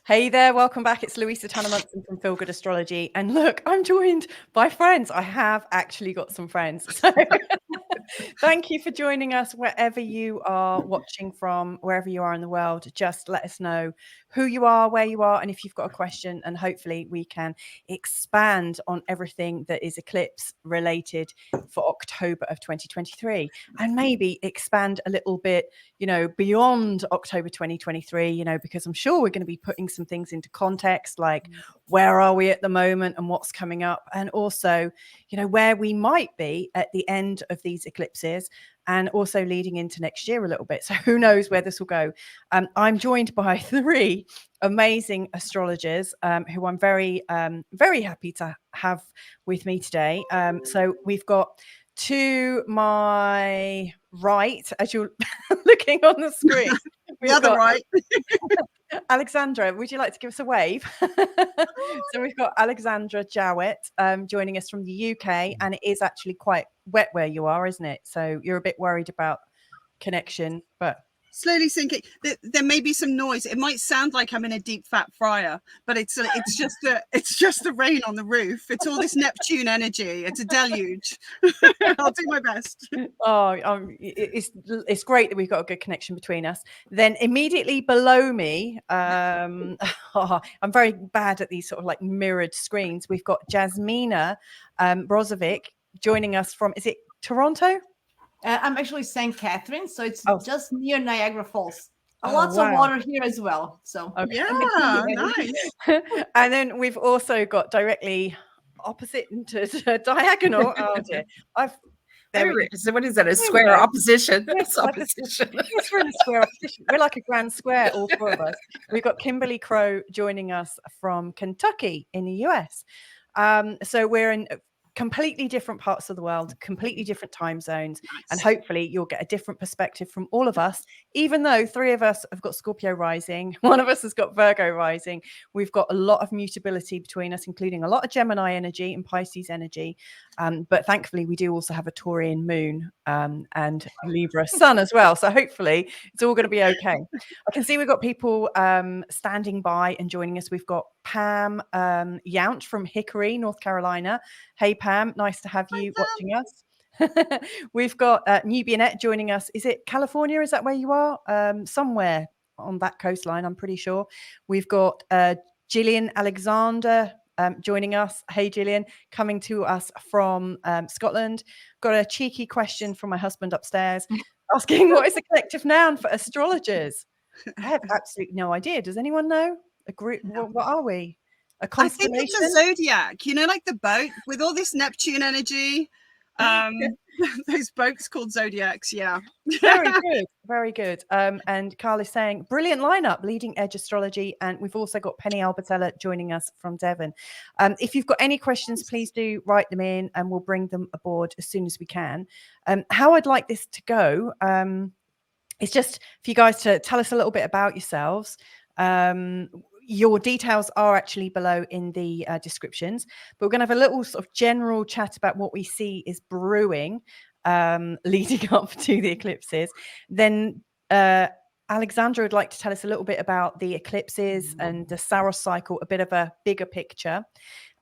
Hey there, welcome back. It's Louisa Tanner-Munson from Feel Good Astrology. And look, I'm joined by friends. I have actually got some friends. So thank you for joining us wherever you are watching from, wherever you are in the world. Just let us know who you are, where you are, and if you've got a question, and hopefully we can expand on everything that is eclipse related for October of 2023, and maybe expand a little bit, beyond October 2023, because I'm sure we're going to be putting some things into context, like where are we at the moment and what's coming up, and also, where we might be at the end of these eclipses, and also leading into next year a little bit. So who knows where this will go. I'm joined by three amazing astrologers who I'm very, very happy to have with me today. So we've got to my right, as you're looking on the screen. The other right. Alexandra, would you like to give us a wave? So we've got Alexandra Jowett joining us from the UK, and it is actually quite wet where you are, isn't it? So you're a bit worried about connection, but slowly sinking. There may be some noise. It might sound like I'm in a deep fat fryer, but it's just the rain on the roof. It's all this Neptune energy. It's a deluge. I'll do my best. It's great that we've got a good connection between us. Then immediately below me, I'm very bad at these sort of like mirrored screens. We've got Jasmina Brozovic joining us from, is it Toronto? I'm actually St. Catherine, so it's just near Niagara Falls. Lots of water here as well. So okay. Yeah, nice. And then we've also got directly opposite to diagonal. Oh dear, So what is that? A square opposition? Yes, opposition. Yes, we're in a square opposition. We're like a grand square, all four of us. We've got Kimberly Crowe joining us from Kentucky in the US. So we're in completely different parts of the world, completely different time zones, and hopefully you'll get a different perspective from all of us. Even though three of us have got Scorpio rising, one of us has got Virgo rising, we've got a lot of mutability between us, including a lot of Gemini energy and Pisces energy, but thankfully we do also have a Taurian moon and Libra sun as well, so hopefully it's all going to be okay. I can see we've got people standing by and joining us. We've got Pam Yount from Hickory, North Carolina. Hey Pam, nice to have you watching us. We've got Nubianette joining us. Is it California? Is that where you are? Somewhere on that coastline, I'm pretty sure. We've got Gillian Alexander joining us. Hey Gillian, coming to us from Scotland. Got a cheeky question from my husband upstairs asking what is the collective noun for astrologers? I have absolutely no idea. Does anyone know? A group? What are we? A constellation? I think it's a zodiac, like the boat with all this Neptune energy. Those boats called zodiacs. Yeah. Very good. And Carl is saying brilliant lineup, leading edge astrology, and we've also got Penny Albertella joining us from Devon. If you've got any questions, please do write them in and we'll bring them aboard as soon as we can. How I'd like this to go is just for you guys to tell us a little bit about yourselves. Your details are actually below in the descriptions, but we're going to have a little sort of general chat about what we see is brewing leading up to the eclipses. Then Alexandra would like to tell us a little bit about the eclipses and the Saros cycle, a bit of a bigger picture.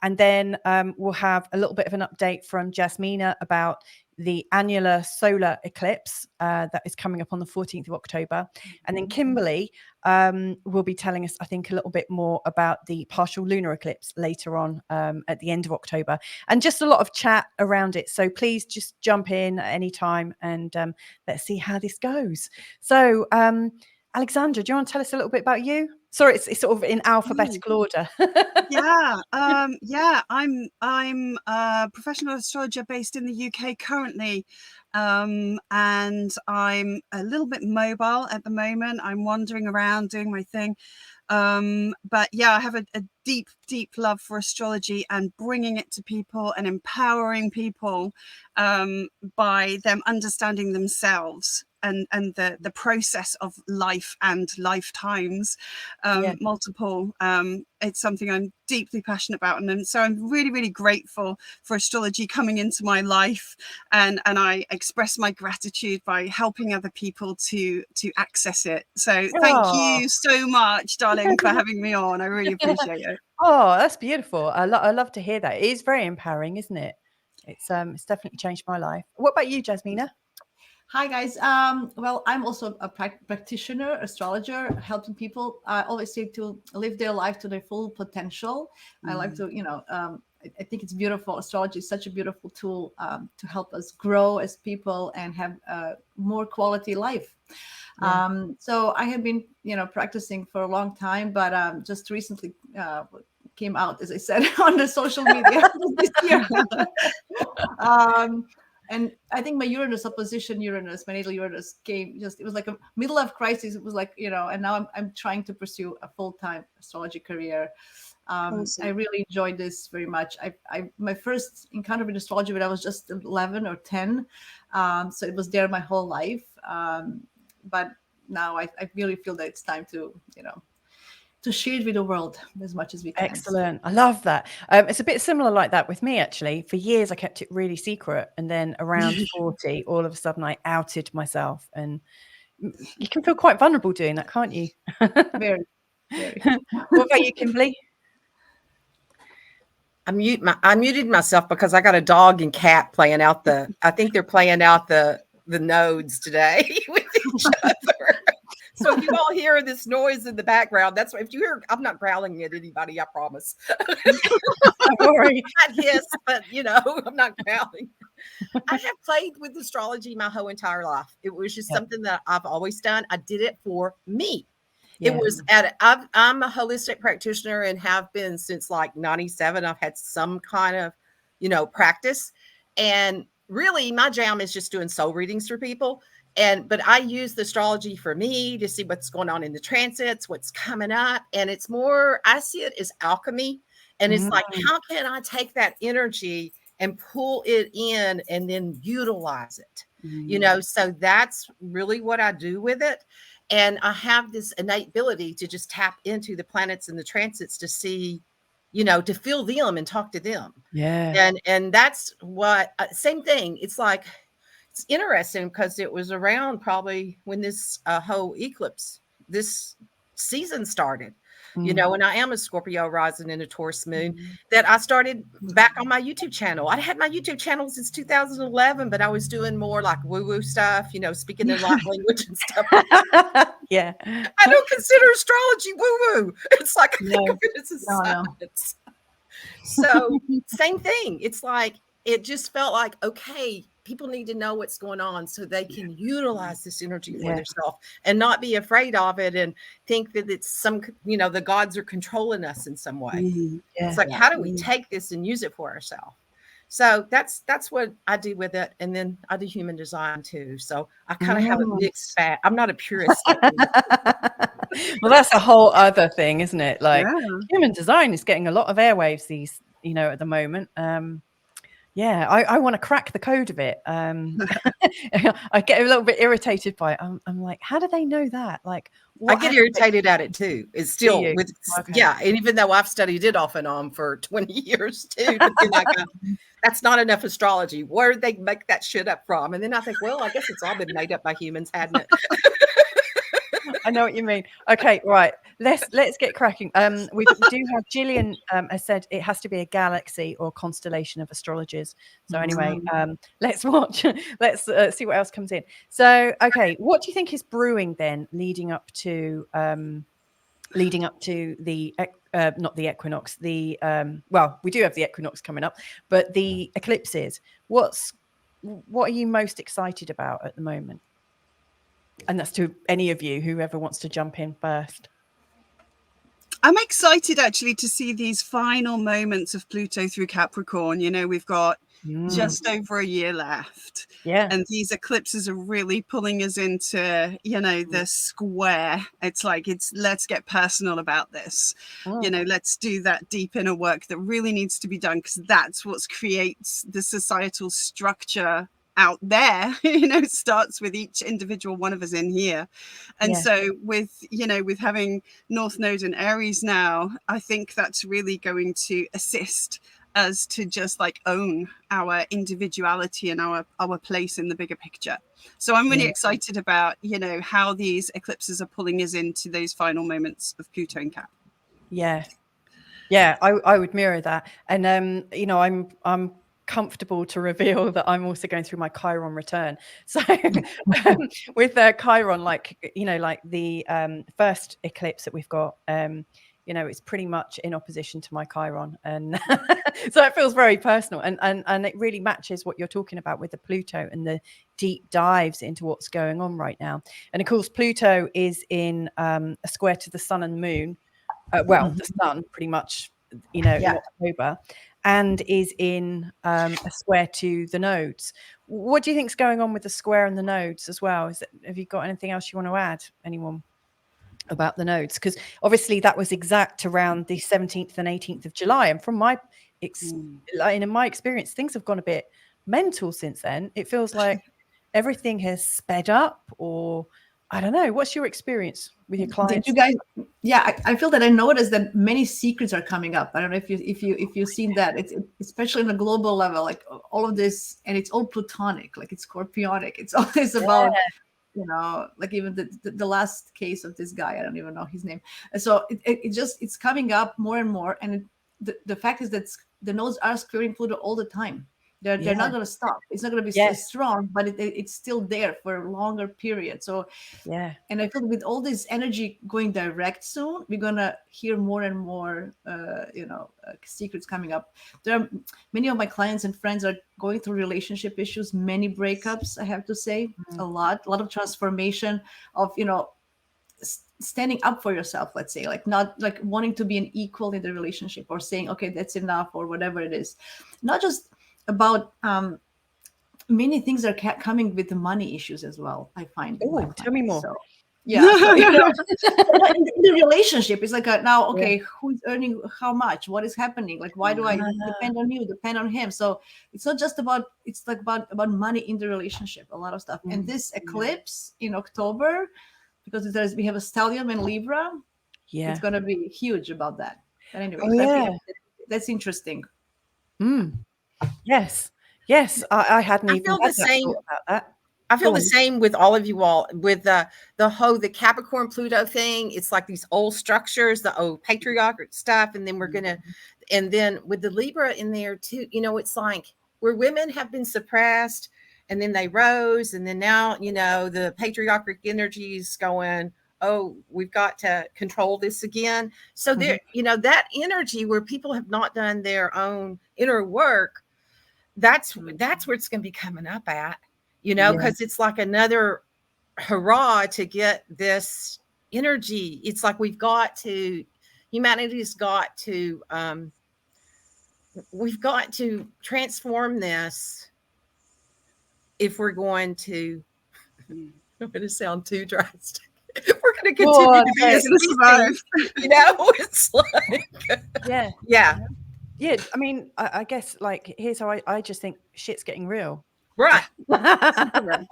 And then we'll have a little bit of an update from Jasmina about the annular solar eclipse that is coming up on the 14th of October. And then Kimberly will be telling us, I think, a little bit more about the partial lunar eclipse later on at the end of October. And just a lot of chat around it. So please just jump in at any time and let's see how this goes. So Alexandra, do you want to tell us a little bit about you? Sorry, it's sort of in alphabetical order. Yeah. I'm a professional astrologer based in the UK currently, and I'm a little bit mobile at the moment. I'm wandering around doing my thing, but yeah, I have a deep love for astrology and bringing it to people and empowering people by them understanding themselves and the process of life and lifetimes, multiple. It's something I'm deeply passionate about, and so I'm really, really grateful for astrology coming into my life, and I express my gratitude by helping other people to access it. So thank you so much, darling, for having me on. I really appreciate it. Oh, that's beautiful. I love to hear that. It is very empowering, isn't it? It's definitely changed my life. What about you, Jasmina? Hi guys. Well, I'm also a practitioner, astrologer, helping people. I always say to live their life to their full potential. I like to, I think it's beautiful. Astrology is such a beautiful tool to help us grow as people and have a more quality life. So I have been, practicing for a long time, but just recently came out, as I said, on the social media this year. And I think my Uranus opposition Uranus, my natal Uranus came it was like a middle of crisis. It was like, and now I'm trying to pursue a full-time astrology career. Awesome. I really enjoyed this very much. My first encounter with astrology when I was just 11 or 10. So it was there my whole life. But now I really feel that it's time to, to share it with the world as much as we can. Excellent. I love that. It's a bit similar like that with me, actually. For years, I kept it really secret. And then around 40, all of a sudden, I outed myself. And you can feel quite vulnerable doing that, can't you? Very, very. What about you, Kimberly? I muted myself because I got a dog and cat playing out I think they're playing out the nodes today with each other. So if you all hear this noise in the background, that's if you hear, I'm not growling at anybody, I promise. Don't worry. I hiss, but I'm not growling. I have played with astrology my whole entire life. It was just something that I've always done. I did it for me. It was I'm a holistic practitioner and have been since like 97. I've had some kind of, practice. And really my jam is just doing soul readings for people. But I use the astrology for me to see what's going on in the transits, what's coming up. And it's more, I see it as alchemy. And it's like, how can I take that energy and pull it in and then utilize it? So that's really what I do with it. And I have this innate ability to just tap into the planets and the transits to see, to feel them and talk to them. Yeah. And that's what, same thing. It's like, it's interesting because it was around probably when this whole eclipse, this season started, and I am a Scorpio rising and a Taurus moon, that I started back on my YouTube channel. I had my YouTube channel since 2011, but I was doing more like woo-woo stuff, speaking in light language and stuff. Yeah. I don't consider astrology woo-woo. It's like, I think of it as a science. So same thing. It's like, it just felt like, okay, people need to know what's going on so they can utilize this energy for themselves and not be afraid of it and think that it's the gods are controlling us in some way. It's like, how do we take this and use it for ourselves? So that's what I do with it. And then I do human design too. So I kind of have a mixed bag. I'm not a purist. Well, that's a whole other thing, isn't it? Like human design is getting a lot of airwaves at the moment. I want to crack the code of it. I get a little bit irritated by it. I'm like, how do they know that? Like, I get irritated at it too. It's still and even though I've studied it off and on for 20 years too, that's not enough astrology. Where did they make that shit up from? And then I think, well, I guess it's all been made up by humans, hadn't it? I know what you mean. Okay, right. Let's get cracking. We do have Gillian has said it has to be a galaxy or constellation of astrologers. So anyway, let's watch. Let's see what else comes in. So, okay, what do you think is brewing then, leading up to the not the equinox? We do have the equinox coming up, but the eclipses. What are you most excited about at the moment? And that's to any of you, whoever wants to jump in first. I'm excited actually to see these final moments of Pluto through Capricorn. We've got just over a year left. Yeah. And these eclipses are really pulling us into, the square. It's like, let's get personal about this. Let's do that deep inner work that really needs to be done, because that's what creates the societal structure out there, starts with each individual one of us in here. And so with, with having North Node in Aries now, I think that's really going to assist us to just like own our individuality and our place in the bigger picture. So I'm really excited about, how these eclipses are pulling us into those final moments of Pluto in Cap. Yeah, I would mirror that. And I'm comfortable to reveal that I'm also going through my Chiron return. So with Chiron, like the first eclipse that we've got, it's pretty much in opposition to my Chiron, and so it feels very personal, and it really matches what you're talking about with the Pluto and the deep dives into what's going on right now. And of course, Pluto is in a square to the Sun and the Moon. The Sun pretty much, in October, and is in a square to the nodes. What do you think's going on with the square and the nodes as well? Have you got anything else you want to add, anyone, about the nodes? Because obviously that was exact around the 17th and 18th of July, and from my in my experience, things have gone a bit mental since then. It feels like everything has sped up, or I don't know. What's your experience with your clients? Did you guys? Yeah, I feel that I noticed that many secrets are coming up. I don't know if you've seen that. It's especially on a global level, like all of this, and it's all plutonic, like it's scorpionic. It's always about, like even the last case of this guy. I don't even know his name. So it's coming up more and more. And the fact is that the nodes are squaring Pluto all the time. They're not going to stop. It's not going to be so strong, but it's still there for a longer period. So, and I feel with all this energy going direct soon, we're going to hear more and more, secrets coming up. There are many of my clients and friends are going through relationship issues, many breakups, I have to say, a lot of transformation of, standing up for yourself, let's say, like not like wanting to be an equal in the relationship or saying, okay, that's enough or whatever it is. Not just about many things are coming with the money issues as well, I find. Tell me more. So, so, in the relationship, it's like who's earning how much, what is happening, like why do I depend on you, depend on him? So it's not just about, it's like about money in the relationship, a lot of stuff. And this eclipse in October, because we have a stellium in Libra, it's going to be huge about that. But anyway, that's interesting. Yes, I hadn't even had that thought about that. I feel the same with all of you all with the Capricorn Pluto thing. It's like these old structures, the old patriarchal stuff, and then and then with the Libra in there too. It's like where women have been suppressed, and then they rose, and then now the patriarchic energy is going, oh, we've got to control this again. So there, that energy where people have not done their own inner work. That's where it's going to be coming up at, because it's like another hurrah to get this energy. It's like humanity's got to, we've got to transform this if we're going to, I'm going to sound too drastic. We're going to continue to be as survive. It's like, Yeah, I mean, I guess like here's how I just think shit's getting real. Right.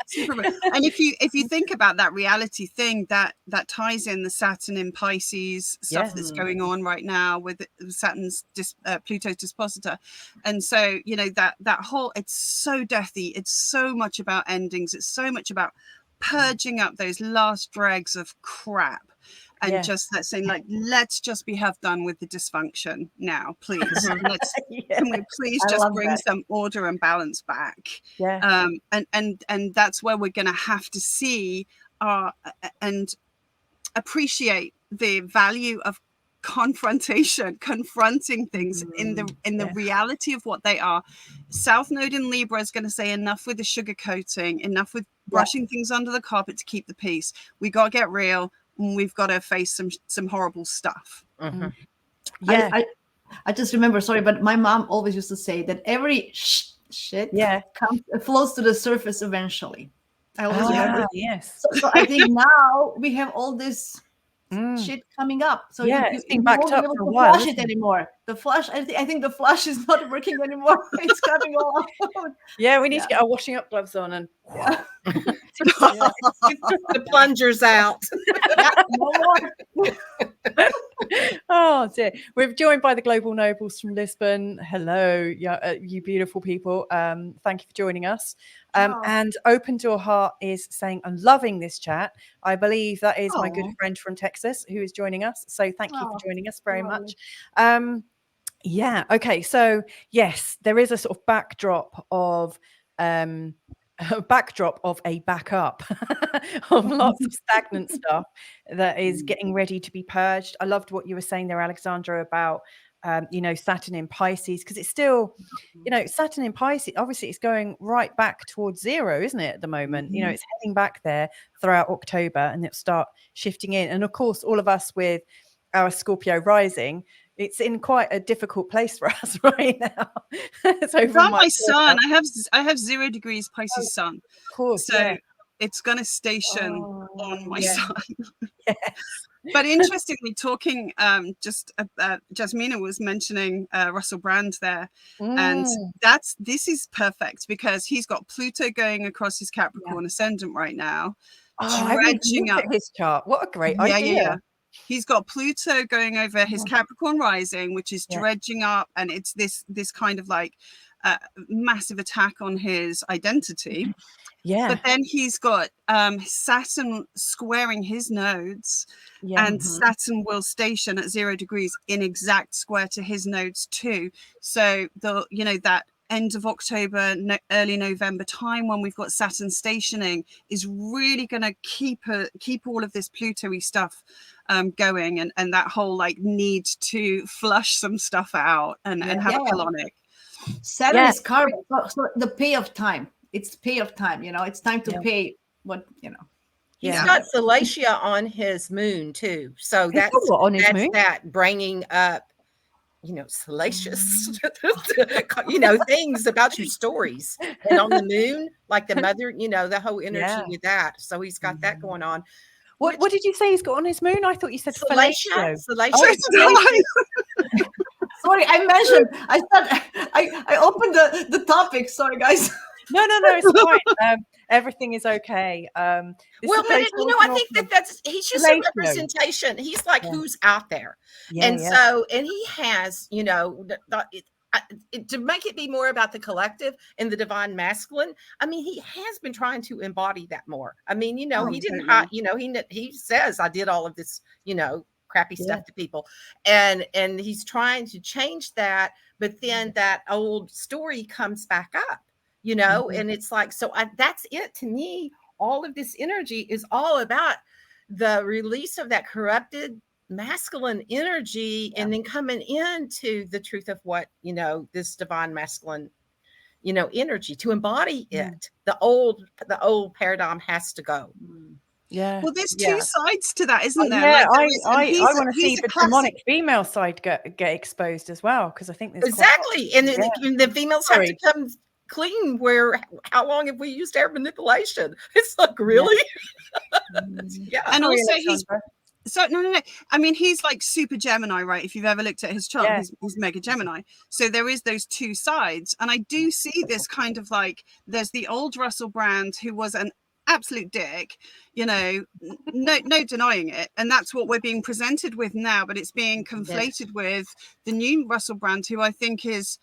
Superman. And if you think about that reality thing, that ties in the Saturn in Pisces stuff that's going on right now with Saturn's Pluto's dispositor. And so, that whole, it's so deathy. It's so much about endings. It's so much about purging up those last dregs of crap. And just saying, like, let's just have done with the dysfunction now, please. Can we please just bring some order and balance back? And that's where we're going to have to see and appreciate the value of confrontation, confronting things in the reality of what they are. South Node in Libra is going to say enough with the sugarcoating, enough with brushing things under the carpet to keep the peace. We got to get real. We've got to face some horrible stuff. I just remember, sorry, but my mom always used to say that every shit flows to the surface eventually. I always remember. Yes. So I think now we have all this shit coming up. So it's been you backed won't up be able for a to while, flush isn't it it? anymore. The flush, I think the flush is not working anymore. It's coming all out. Yeah, we need to get our washing up gloves on and The plungers out. No more. oh dear. We're joined by the Global Nobles from Lisbon. Hello, you beautiful people. Thank you for joining us. And Open Door Heart is saying, I'm loving this chat. I believe that is my good friend from Texas who is joining us. So thank you for joining us very much. Yeah. Okay. So yes, there is a sort of backdrop of a backup of lots of stagnant stuff that is getting ready to be purged. I loved what you were saying there, Alexandra, about Saturn in Pisces, because it's still, Saturn in Pisces, obviously it's going right back towards zero, isn't it, at the moment? It's heading back there throughout October, and it'll start shifting in. And of course, all of us with our Scorpio rising, it's in quite a difficult place for us right now. So from my sun, I have 0 degrees Pisces sun. Of course, so it's going to station on my sun. Yes. But interestingly, talking Jasmina was mentioning Russell Brand there, and this is perfect because he's got Pluto going across his Capricorn ascendant right now, dredging up his chart. What a great idea! Yeah. He's got Pluto going over his Capricorn rising, which is dredging up, and it's this kind of like massive attack on his identity. Yeah. But then he's got Saturn squaring his nodes, and Saturn will station at 0 degrees in exact square to his nodes too. So that end of October, early November time when we've got Saturn stationing is really going to keep all of this Pluto-y stuff going, and that whole like need to flush some stuff out and have a colonic. Saturn is carbon, so the pay of time. It's pay of time, it's time to pay what, He's got Salacia on his moon too. So that's on his moon? That bringing up, salacious, things about your stories. And on the moon, like the mother, the whole energy with that. So he's got that going on. What did you say he's got on his moon? I thought you said Salacia. Sorry, I mentioned. I thought I opened the topic. Sorry, guys. No, it's fine. Everything is okay. I think that's he's just a representation. He's like who's out there, and he has, to make it be more about the collective and the divine masculine. I mean, he has been trying to embody that more. I mean, he didn't. He says I did all of this, crappy stuff to people, and he's trying to change that, but then that old story comes back up. And it's like, so that's it to me. All of this energy is all about the release of that corrupted masculine energy and then coming into the truth of what, this divine masculine, energy to embody it. The old paradigm has to go. Yeah. Well, there's two sides to that, isn't there? Yeah, I want to see the demonic female side get exposed as well, because I think there's and the females have to come clean. How long have we used air manipulation? It's like, really? And also no. I mean, he's like super Gemini, right? If you've ever looked at his chart, he's mega Gemini. So there is those two sides. And I do see this kind of like, there's the old Russell Brand who was an absolute dick, no denying it, and that's what we're being presented with now, but it's being conflated with the new Russell Brand, who I think is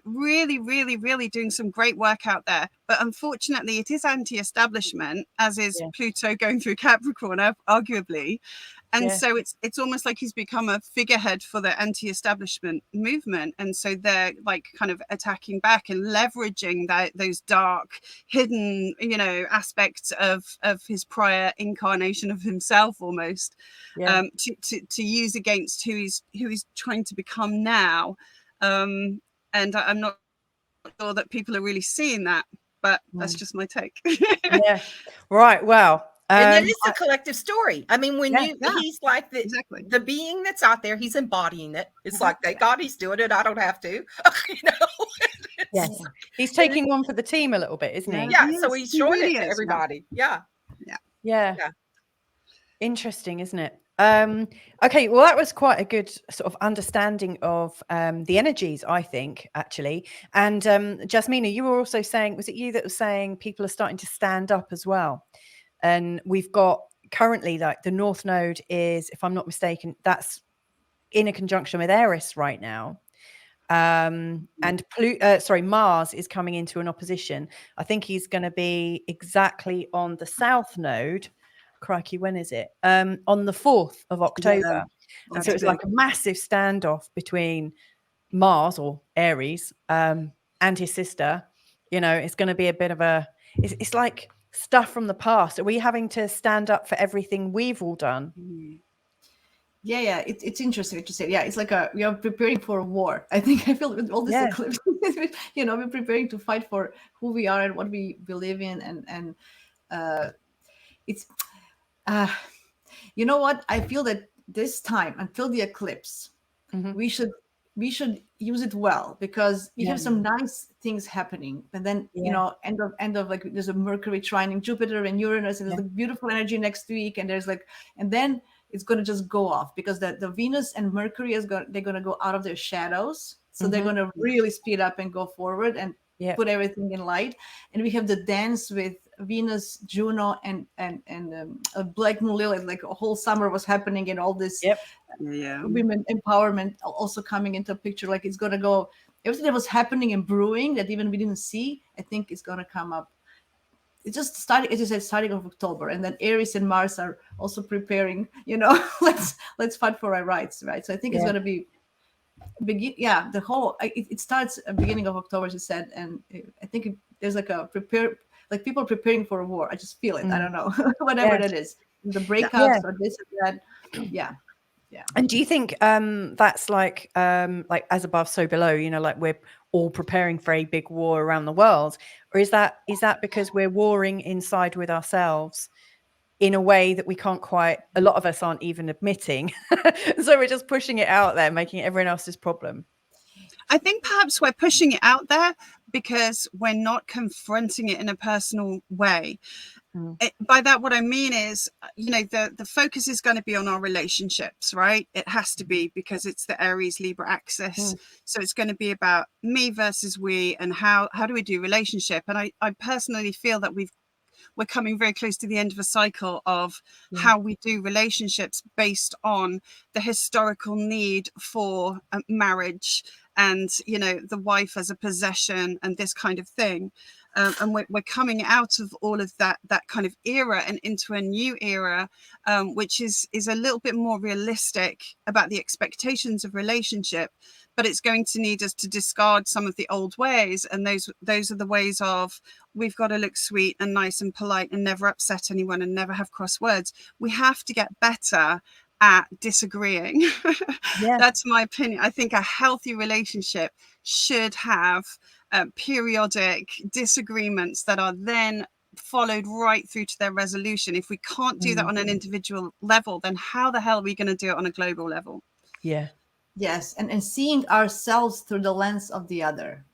really, really, really doing some great work out there. But unfortunately, it is anti-establishment, as is Pluto going through Capricorn, arguably. And so it's almost like he's become a figurehead for the anti-establishment movement. And so they're like kind of attacking back and leveraging those dark, hidden, aspects of his prior incarnation of himself almost, to use against who he's trying to become now. And I'm not sure that people are really seeing that, but that's just my take. Right. Well, and it is a collective story. I mean, when he's like the being that's out there, he's embodying it. It's like, thank God he's doing it. I don't have to. Yes, he's taking one for the team a little bit, isn't he? Yeah. So he's showing it to everybody. Yeah. Interesting, isn't it? Okay, well, that was quite a good sort of understanding of the energies, I think, actually. And Jasmina, you were also saying, was it you that was saying people are starting to stand up as well? And we've got currently, like, the North Node is, if I'm not mistaken, that's in a conjunction with Eris right now. And Mars is coming into an opposition. I think he's going to be exactly on the South Node. Crikey, when is it? On the 4th of October. And so it's like a massive standoff between Mars, or Aries, and his sister. You know, it's going to be a bit of a, it's like stuff from the past. Are we having to stand up for everything we've all done? Yeah, it's interesting what you said. Yeah, it's like we are preparing for a war. I think I feel with all this eclipse, you know, we're preparing to fight for who we are and what we believe in, and it's you know what, I feel that this time until the eclipse, we should use it well, because we have some nice things happening, and then you know, end of like, there's a Mercury trining Jupiter and Uranus, and there's a beautiful energy next week, and there's like, and then it's going to just go off, because the Venus and Mercury they're going to go out of their shadows, so they're going to really speed up and go forward and put everything in light. And we have the dance with Venus, Juno, and a Black Moon Lilith. Like a whole summer was happening, and all this women empowerment also coming into picture. Like it's going to go, everything that was happening and brewing that even we didn't see, I think is going to come up. It's just starting, as you said, starting of October, and then Aries and Mars are also preparing. You know, let's fight for our rights, right? So I think it's going to be the whole. It starts at the beginning of October, as you said, and I think there's like a like people preparing for a war. I just feel it. I don't know, whatever that is, the breakups or this and that. Yeah. And do you think that's like as above, so below? You know, like we're all preparing for a big war around the world, or is that because we're warring inside with ourselves in a way that we can't quite? A lot of us aren't even admitting, so we're just pushing it out there, making it everyone else's problem. I think perhaps we're pushing it out there because we're not confronting it in a personal way. By that, what I mean is, you know, the focus is going to be on our relationships, right? It has to be, because it's the Aries Libra axis. So it's going to be about me versus we, and how do we do relationship. And I personally feel that we're coming very close to the end of a cycle of how we do relationships based on the historical need for marriage, and, you know, the wife as a possession and this kind of thing. And we're coming out of all of that kind of era and into a new era, which is a little bit more realistic about the expectations of relationship. But it's going to need us to discard some of the old ways. And those are the ways of, we've got to look sweet and nice and polite and never upset anyone and never have cross words. We have to get better at disagreeing. That's my opinion. I think a healthy relationship should have periodic disagreements that are then followed right through to their resolution. If we can't do that on an individual level, then how the hell are we going to do it on a global level? Yes, and seeing ourselves through the lens of the other.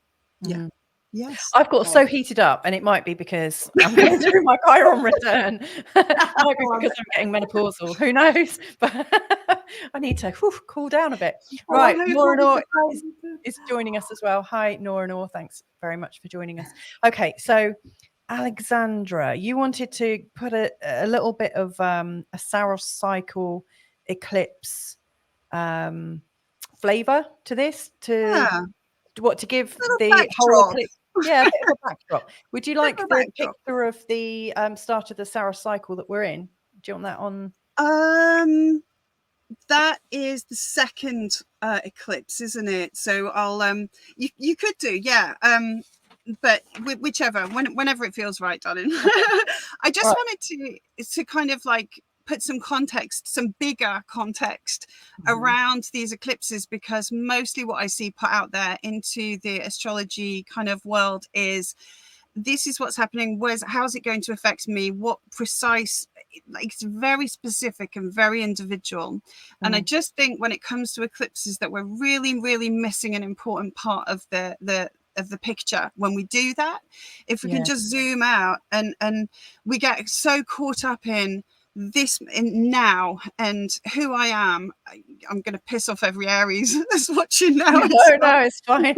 Yes. I've got so heated up, and it might be because I'm going through my Chiron return. It might be because I'm getting menopausal. Who knows? But I need to cool down a bit. Right, Nora is joining us as well. Hi, Nora. Thanks very much for joining us. Okay, so Alexandra, you wanted to put a little bit of a Saros cycle eclipse flavor to this, to give the backdrop. whole eclipse. Yeah, a bit of a backdrop. Would you like the picture of the start of the Saros cycle that we're in? Do you want that on? That is the second eclipse, isn't it? So I'll you could do, but whichever, whenever it feels right, darling. I just wanted to kind of like put some context, some bigger context around these eclipses, because mostly what I see put out there into the astrology kind of world is, this is what's happening. How's it going to affect me? What precise, like, it's very specific and very individual. And I just think when it comes to eclipses that we're really, really missing an important part of the picture when we do that. If we can just zoom out, and we get so caught up in this in now and who I am. I'm going to piss off every Aries that's watching now. No, it's fine.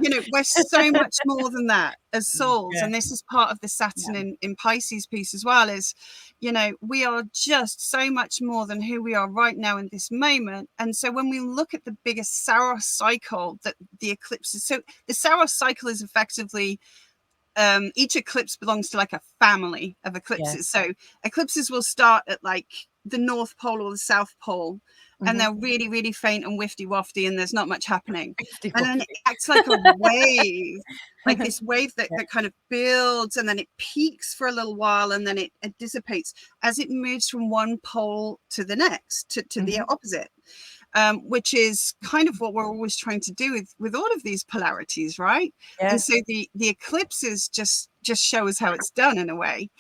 You know, we're so much more than that as souls. Yeah. And this is part of the Saturn in Pisces piece as well, is, you know, we are just so much more than who we are right now in this moment. And so when we look at the biggest Saros cycle that the eclipses, so the Saros cycle is effectively each eclipse belongs to like a family of eclipses. So eclipses will start at like the North Pole or the South Pole, and they're really, really faint and wifty wafty, and there's not much happening. And then it acts like a wave, like this wave that kind of builds, and then it peaks for a little while, and then it dissipates as it moves from one pole to the next, to the opposite. Which is kind of what we're always trying to do with all of these polarities, right? Yes. And so the eclipses just show us how it's done in a way.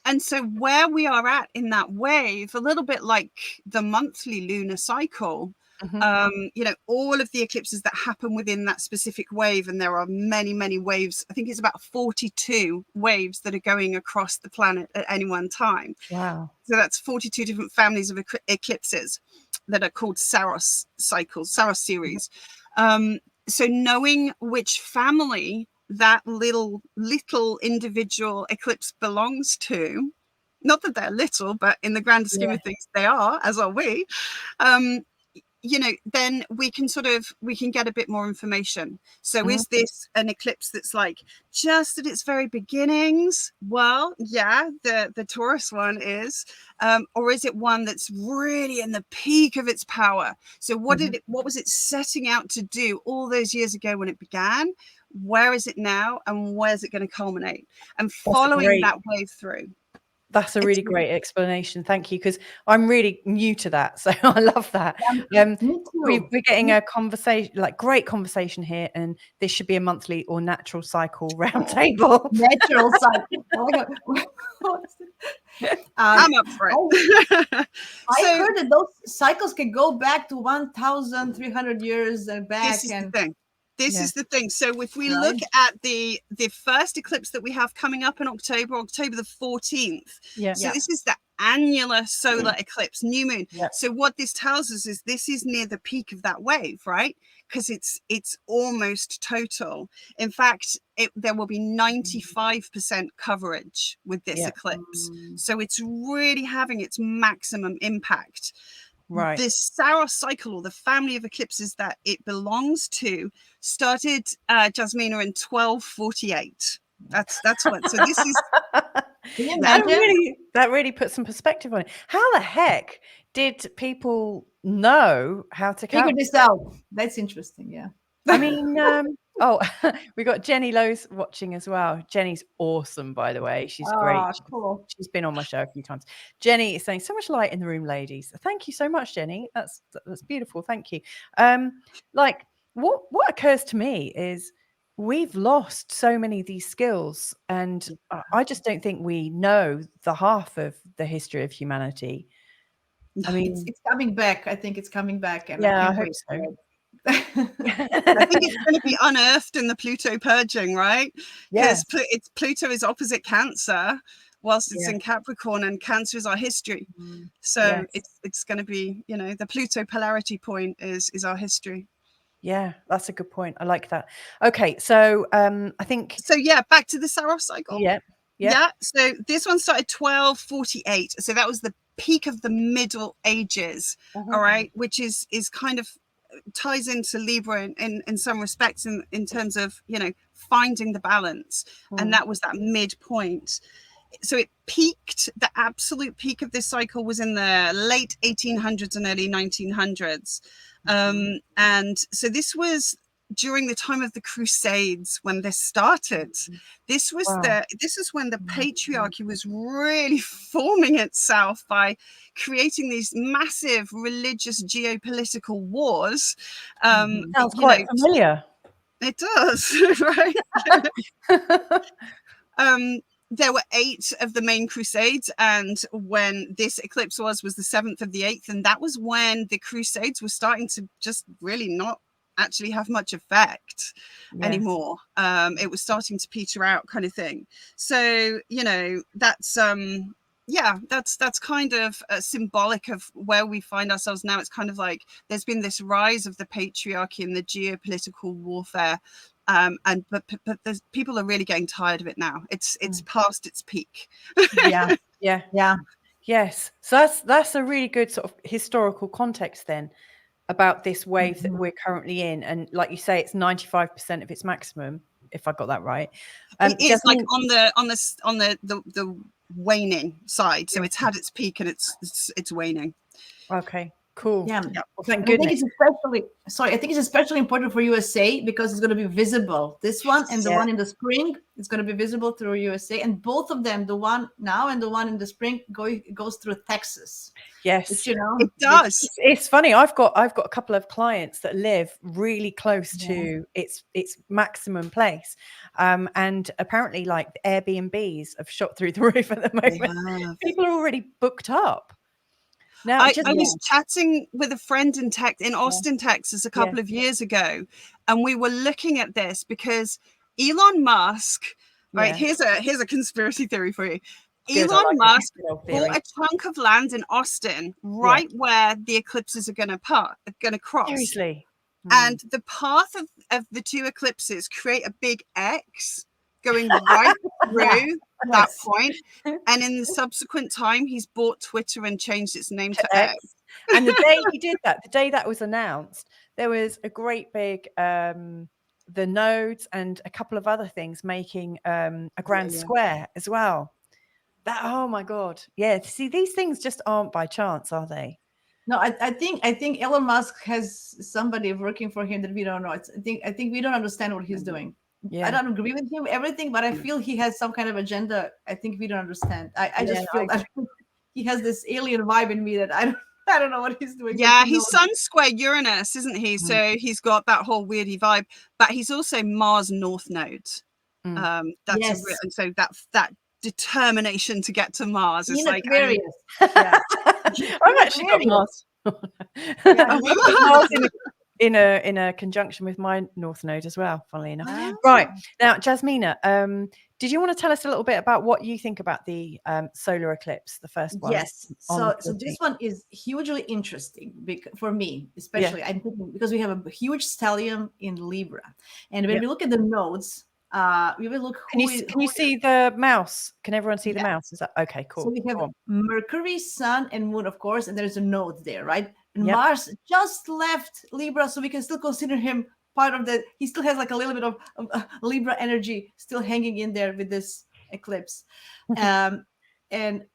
And so where we are at in that wave, a little bit like the monthly lunar cycle, you know, all of the eclipses that happen within that specific wave, and there are many, many waves. I think it's about 42 waves that are going across the planet at any one time. Wow. So that's 42 different families of eclipses that are called Saros cycles, Saros series. So knowing which family that little individual eclipse belongs to, not that they're little, but in the grand scheme of things, they are, as are we, you know, then we can get a bit more information. So is this an eclipse that's like just at its very beginnings? Well, yeah, the Taurus one is, or is it one that's really in the peak of its power? So what was it setting out to do all those years ago when it began? Where is it now, and where's it going to culminate? And following that wave through. That's a really great explanation. Thank you, because I'm really new to that. So I love that. We're getting a conversation, like great conversation here, and this should be a monthly or natural cycle roundtable. Natural cycle. I'm up for it. I heard that those cycles can go back to 1,300 years back. This is the thing. This is the thing. So if we look at the first eclipse that we have coming up in October the 14th. So this is the annular solar eclipse, new moon. So what this tells us is this is near the peak of that wave, right? Because it's almost total. In fact, there will be 95% coverage with this eclipse. So it's really having its maximum impact. Right. This Saros cycle, or the family of eclipses that it belongs to, started, Jasmina, in 1248. That's what. So this is that really puts some perspective on it. How the heck did people know how to figure this out? That's interesting. Yeah. I mean, we got Jenny Lowe's watching as well. Jenny's awesome, by the way. She's great. Cool. She's been on my show a few times. Jenny is saying, so much light in the room, ladies. Thank you so much, Jenny. That's beautiful. Thank you. Like what occurs to me is we've lost so many of these skills, and I just don't think we know the half of the history of humanity. I mean, it's coming back. I think it's coming back. And I hope so. I think it's going to be unearthed in the Pluto purging, right? Because Pluto is opposite Cancer, whilst it's in Capricorn, and Cancer is our history. So it's going to be, you know, the Pluto polarity point is our history. Yeah, that's a good point. I like that. Okay, so I think back to the Saros cycle. Yeah. So this one started 1248. So that was the peak of the Middle Ages. All right, which is kind of ties into Libra in some respects in terms of, you know, finding the balance. And that was that midpoint. So it peaked, the absolute peak of this cycle was in the late 1800s and early 1900s. And so this was during the time of the Crusades when this started. This was when the patriarchy was really forming itself by creating these massive religious geopolitical wars. Sounds quite familiar. It does, right? There were 8 of the main crusades, and when this eclipse was the 7th of the 8th, and that was when the crusades were starting to just really not actually have much effect anymore. It was starting to peter out, kind of thing. So, you know, that's that's kind of symbolic of where we find ourselves now. It's kind of like there's been this rise of the patriarchy and the geopolitical warfare, but there's, people are really getting tired of it now. It's past its peak. Yeah. Yeah. Yes. So that's a really good sort of historical context then about this wave that we're currently in. And like you say, it's 95% of its maximum, if I got that right. It is like on the waning side. So it's had its peak and it's waning. Okay, cool. Yeah. Well, thank I think goodness. I think it's especially important for USA because it's going to be visible. This one and the one in the spring is going to be visible through USA, and both of them, the one now and the one in the spring, goes through Texas. Yes, which, you know, it does. It's funny. I've got a couple of clients that live really close to its maximum place, and apparently, like Airbnbs have shot through the roof at the moment. People are already booked up. Now, I was chatting with a friend in Austin, Texas, a couple of years ago, and we were looking at this because Elon Musk. Right, here's a conspiracy theory for you. Elon Musk bought a chunk of land in Austin, right where the eclipses are going to cross. Seriously. And the path of the two eclipses create a big X going right through that point. And in the subsequent time, he's bought Twitter and changed its name to X. And the day he did that, the day that was announced, there was a great big the nodes and a couple of other things making a grand square as well. That, oh my God. Yeah. See, these things just aren't by chance, are they? No, I think Elon Musk has somebody working for him that we don't know. I think we don't understand what he's doing. Yeah. I don't agree with him everything, but I feel he has some kind of agenda. I think we don't understand. I just feel that he has this alien vibe in me that I don't know what he's doing. Yeah, he's Sun square Uranus, isn't he? So he's got that whole weirdy vibe, but he's also Mars North Node. So that determination to get to Mars is like Aquarius. I've actually got Mars. Mars in a conjunction with my North Node as well, funnily enough. Right now, Jasmina, did you want to tell us a little bit about what you think about the solar eclipse, the first one? Yes. So this one is hugely interesting for me, especially I'm thinking because we have a huge stellium in Libra, and when we look at the nodes, we will look. Can you see the mouse? Can everyone see the mouse? Is that okay? Cool. So we have Mercury, Sun, and Moon, of course, and there's a node there, right? And Mars just left Libra, so we can still consider him part of the. He still has like a little bit of Libra energy still hanging in there with this eclipse. And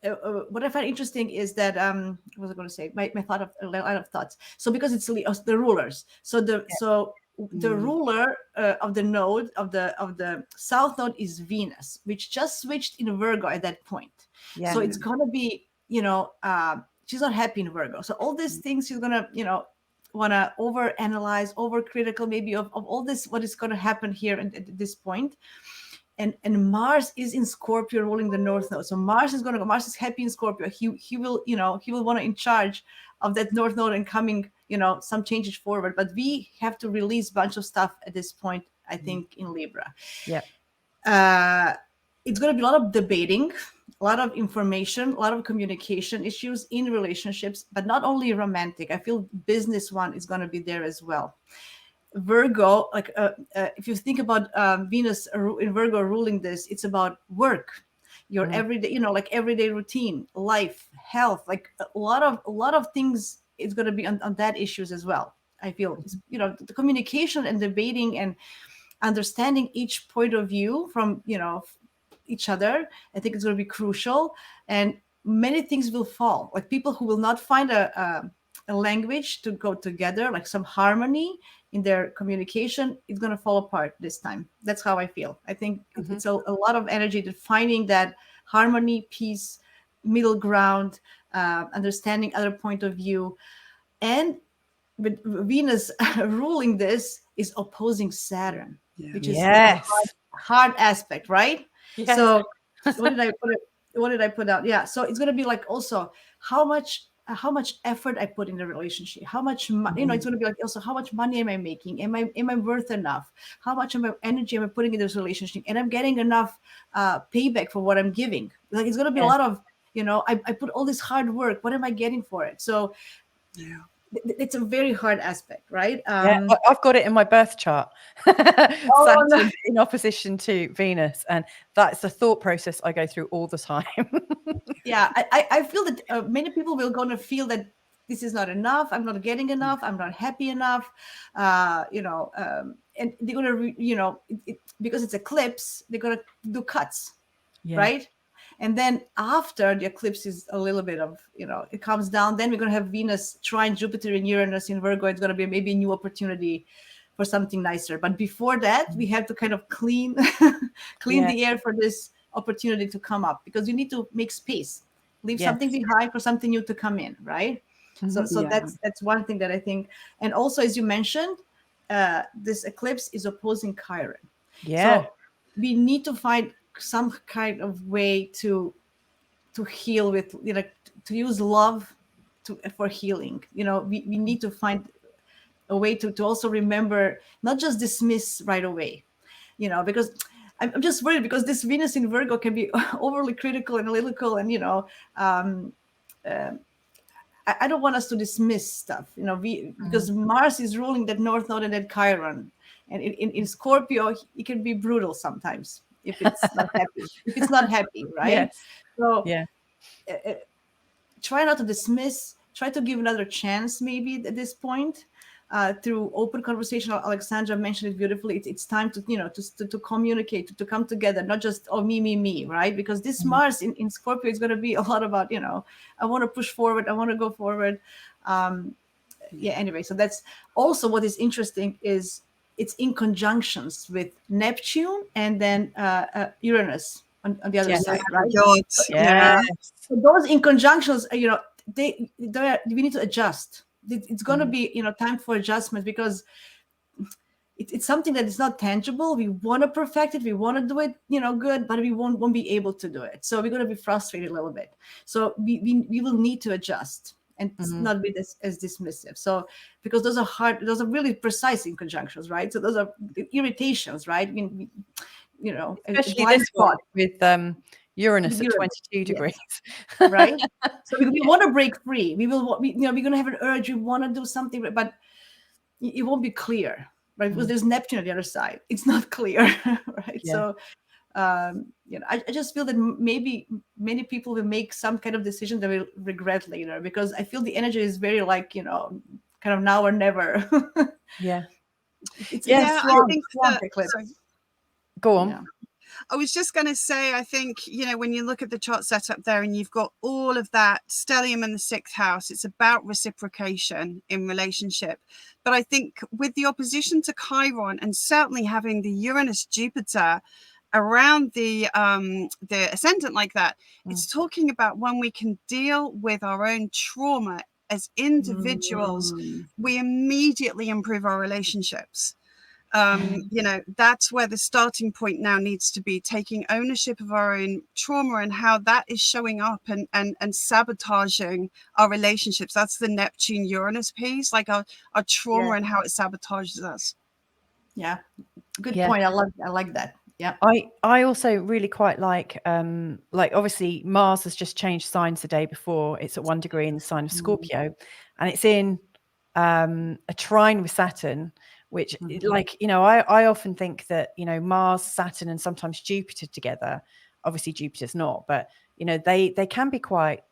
what I find interesting is that what was I going to say? My thought of a lot of thoughts. So because it's the rulers, so the ruler of the node of the south node is Venus, which just switched in Virgo at that point. So it's gonna be, she's not happy in Virgo. So all these things she's gonna, want to overanalyze, overcritical maybe of all this, what is going to happen here at this point. And Mars is in Scorpio ruling the north node. So Mars is happy in Scorpio. He will want to in charge of that north node and coming, some changes forward. But we have to release a bunch of stuff at this point, I think, in Libra. Yeah. It's going to be a lot of debating, a lot of information, a lot of communication issues in relationships, but not only romantic. I feel business one is going to be there as well. Virgo, if you think about Venus in Virgo ruling this, it's about work, your everyday, everyday routine, life, health, like a lot of things is going to be on that issues as well. I feel, the communication and debating and understanding each point of view from, each other. I think it's going to be crucial, and many things will fall. Like people who will not find a language to go together, like some harmony in their communication, it's going to fall apart this time. That's how I feel. I think it's a lot of energy to finding that harmony, peace, middle ground, understanding other point of view. And with Venus ruling this is opposing Saturn, which is a hard aspect, right? Yes. So what did I put out? Yeah. So it's going to be like also how much effort I put in the relationship, how much money, it's going to be like also how much money am I making? Am I worth enough? How much energy am I putting in this relationship? And I'm getting enough payback for what I'm giving. Like it's going to be a lot of You know, I put all this hard work. What am I getting for it? So it's a very hard aspect, right? I've got it in my birth chart. Saturn in opposition to Venus, and that's the thought process I go through all the time. I feel that many people will gonna feel that this is not enough. I'm not getting enough. I'm not happy enough. And they're gonna, because it's eclipse, they're gonna do cuts, right? And then after the eclipse is a little bit of, it comes down, then we're going to have Venus trine Jupiter and Uranus in Virgo. It's going to be maybe a new opportunity for something nicer. But before that, we have to kind of clean the air for this opportunity to come up, because you need to make space, leave something behind for something new to come in, right? So that's one thing that I think. And also, as you mentioned, this eclipse is opposing Chiron. So we need to find some kind of way to heal with, to use love for healing. We need to find a way to also remember, not just dismiss right away, because I'm just worried, because this Venus in Virgo can be overly critical and analytical, and I don't want us to dismiss stuff, because Mars is ruling that North Node and that Chiron, and in Scorpio it can be brutal sometimes if it's not happy, right? So try not to dismiss, try to give another chance maybe at this point, through open conversation. Alexandra mentioned it beautifully. It's time to to communicate, to come together, not just me, right? Because this Mars in Scorpio is going to be a lot about I want to push forward, I want to go forward. Anyway, so that's also what is interesting, is it's in conjunctions with Neptune and then Uranus on the other side, right? So those in conjunctions, we need to adjust. It's going to be time for adjustment, because it's something that is not tangible. We want to perfect it, we want to do it good, but we won't be able to do it. So we're going to be frustrated a little bit. So we will need to adjust and not be as dismissive. So because those are hard, those are really precise in conjunctions, right? So those are irritations, right? I mean, especially this one with Uranus at 22 degrees, right? So we want to break free. We're going to have an urge. We want to do something, but it won't be clear, right? Because there's Neptune on the other side. It's not clear, right? So, I just feel that maybe many people will make some kind of decision that will regret later, because I feel the energy is very kind of now or never. It's I think go on. I was just going to say, I think, when you look at the chart set up there and you've got all of that stellium in the 6th house, it's about reciprocation in relationship. But I think with the opposition to Chiron, and certainly having the Uranus Jupiter around the ascendant like that, it's talking about when we can deal with our own trauma as individuals, we immediately improve our relationships. That's where the starting point now needs to be, taking ownership of our own trauma and how that is showing up and sabotaging our relationships. That's the Neptune Uranus piece, like our trauma and how it sabotages us. Good point. I like that. I also really quite like obviously Mars has just changed signs the day before. It's at 1 degree in the sign of Scorpio, and it's in a trine with Saturn, which I often think that Mars, Saturn, and sometimes Jupiter together. Obviously Jupiter's not, but they can be quite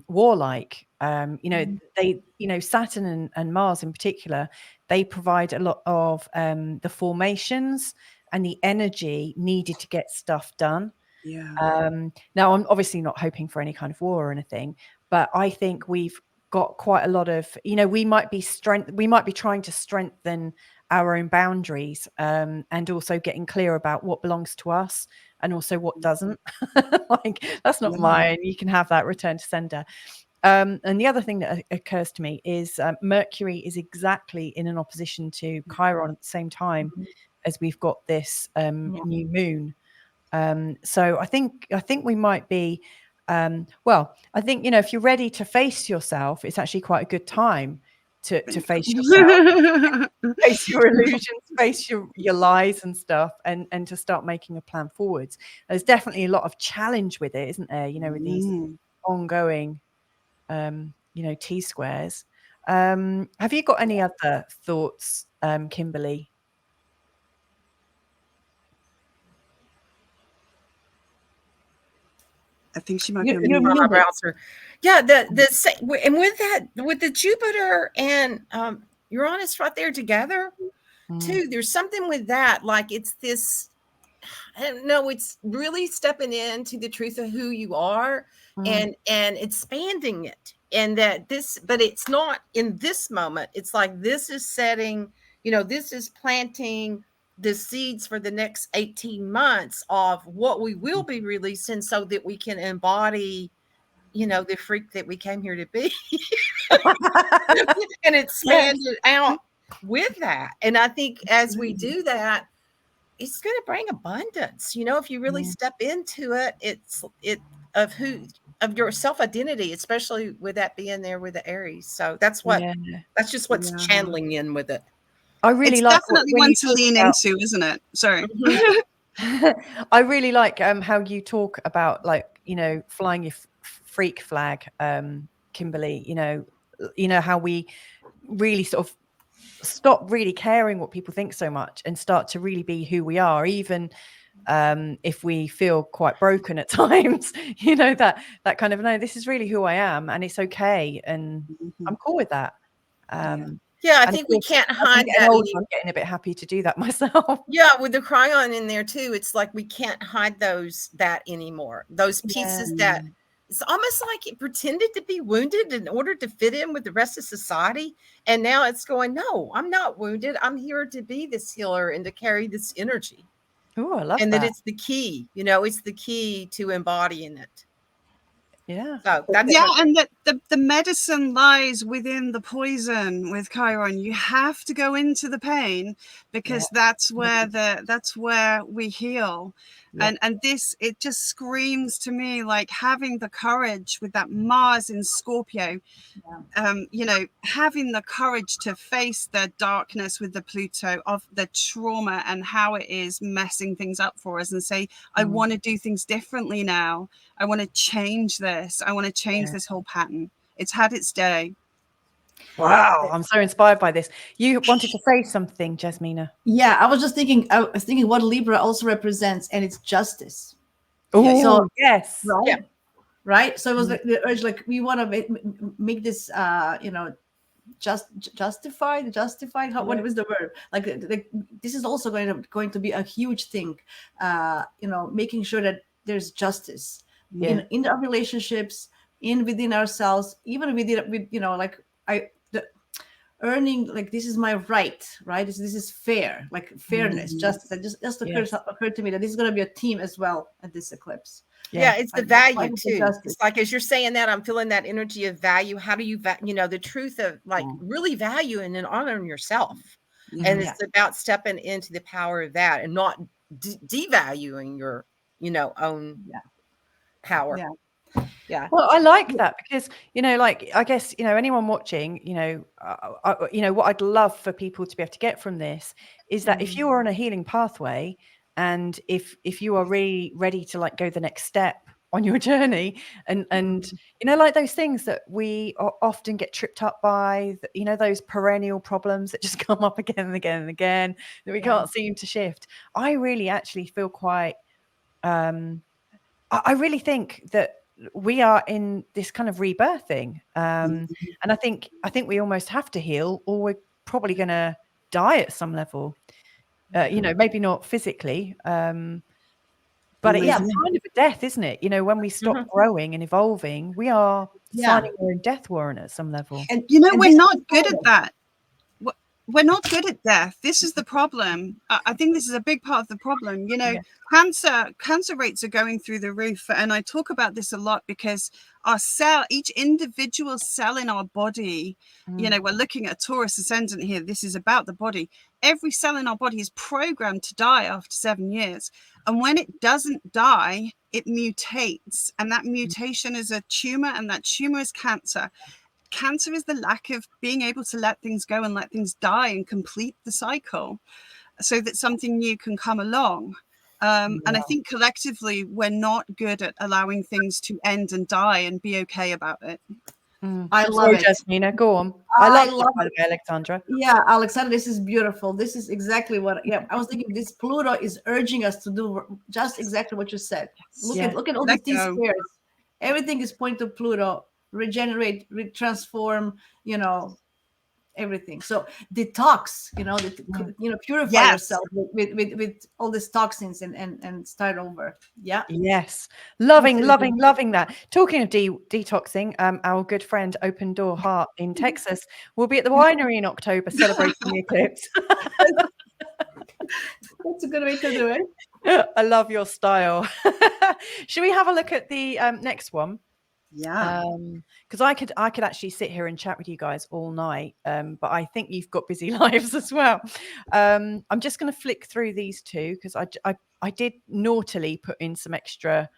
warlike. Saturn and Mars in particular, they provide a lot of the formations and the energy needed to get stuff done. Now I'm obviously not hoping for any kind of war or anything, but I think we've got quite a lot of, we might be trying to strengthen our own boundaries, and also getting clear about what belongs to us and also what doesn't. That's not mine, you can have that, return to sender. And the other thing that occurs to me is Mercury is exactly in an opposition to Chiron at the same time as we've got this new moon. So I think we might be, I think, if you're ready to face yourself, it's actually quite a good time to face yourself, face your illusions, face your lies and stuff, and to start making a plan forwards. There's definitely a lot of challenge with it, isn't there? With these ongoing, T squares. Have you got any other thoughts, Kimberly? I think she might be You're on mute. muted. browser. Yeah, and with the Jupiter and Uranus right there together too, there's something with that, like it's this, I don't know, it's really stepping into the truth of who you are and expanding it. And that this, but it's not in this moment. It's like this is setting, this is planting the seeds for the next 18 months of what we will be releasing so that we can embody, the freak that we came here to be and expand it out with that. And I think as we do that, it's going to bring abundance. If you really step into it, it's of your self-identity, especially with that being there with the Aries. So that's just what's channeling in with it. I really It's like definitely one to lean into, isn't it? Sorry. I really like how you talk about, like, flying your freak flag, Kimberly. How we really sort of stop really caring what people think so much and start to really be who we are, even if we feel quite broken at times. That kind of, no, this is really who I am, and it's okay, and I'm cool with that. I think we can't hide that. I'm getting a bit happy to do that myself. Yeah, with the cryon in there too, it's like we can't hide that anymore. Those pieces that it's almost like it pretended to be wounded in order to fit in with the rest of society. And now it's going, no, I'm not wounded. I'm here to be this healer and to carry this energy. Oh, I love that. And that it's the key, it's the key to embodying it. Yeah. So that's and that the medicine lies within the poison with Chiron. You have to go into the pain, because that's where we heal. And this, it just screams to me like having the courage with that Mars in Scorpio, having the courage to face the darkness with the Pluto of the trauma and how it is messing things up for us, and say, I want to do things differently now. I want to change this. I want to change this whole pattern. It's had its day. Wow, I'm so inspired by this. You wanted to say something, Jasmina? Yeah, I was thinking what Libra also represents, and it's justice. Oh, so, yes. Right? Yeah. Right? So it was like the urge, like we want to make this, justified. What was the word? Like this is also going to be a huge thing. Making sure that there's justice in our relationships, within ourselves, even earning, like, this is my right? This is fair, like fairness, justice. That just occurred to me that this is going to be a theme as well at this eclipse. Yeah, it's the value too. It's like, as you're saying that, I'm feeling that energy of value. How do you, the truth of like really valuing and honoring yourself. And it's about stepping into the power of that and not devaluing your, own power. Yeah. Well, I like that, because, I guess, anyone watching, what I'd love for people to be able to get from this is that if you are on a healing pathway, and if you are really ready to like go the next step on your journey, and like those things that we often get tripped up by, those perennial problems that just come up again and again and again that we can't seem to shift. I really actually feel quite, I really think that we are in this kind of rebirthing, and I think we almost have to heal, or we're probably going to die at some level. Maybe not physically, but it is kind of a death, isn't it? When we stop growing and evolving, we are finding our own death warrant at some level. And we're not good at that. We're not good at death. This is the problem. I think this is a big part of the problem. Cancer rates are going through the roof. And I talk about this a lot because each individual cell in our body, we're looking at a Taurus ascendant here. This is about the body. Every cell in our body is programmed to die after 7 years. And when it doesn't die, it mutates. And that mutation is a tumor, and that tumor is cancer. Cancer is the lack of being able to let things go and let things die and complete the cycle so that something new can come along. And I think collectively we're not good at allowing things to end and die and be okay about it. I love it. Jasmina, go on. I love it, by the way, Alexandra. Yeah, Alexandra, this is beautiful. This is exactly what. Yeah, I was thinking. This Pluto is urging us to do just exactly what you said. Look at all these spheres. Everything is pointing to Pluto. Regenerate, transform. You know, everything. So detox. You know, purify yourself with all these toxins and start over. Yeah. Yes. Loving that. Talking of detoxing, our good friend Open Door Heart in Texas will be at the winery in October celebrating the eclipse. That's a good way to do it. I love your style. Should we have a look at the next one? Yeah. Because I could actually sit here and chat with you guys all night, but I think you've got busy lives as well. I'm just going to flick through these two because I did naughtily put in some extra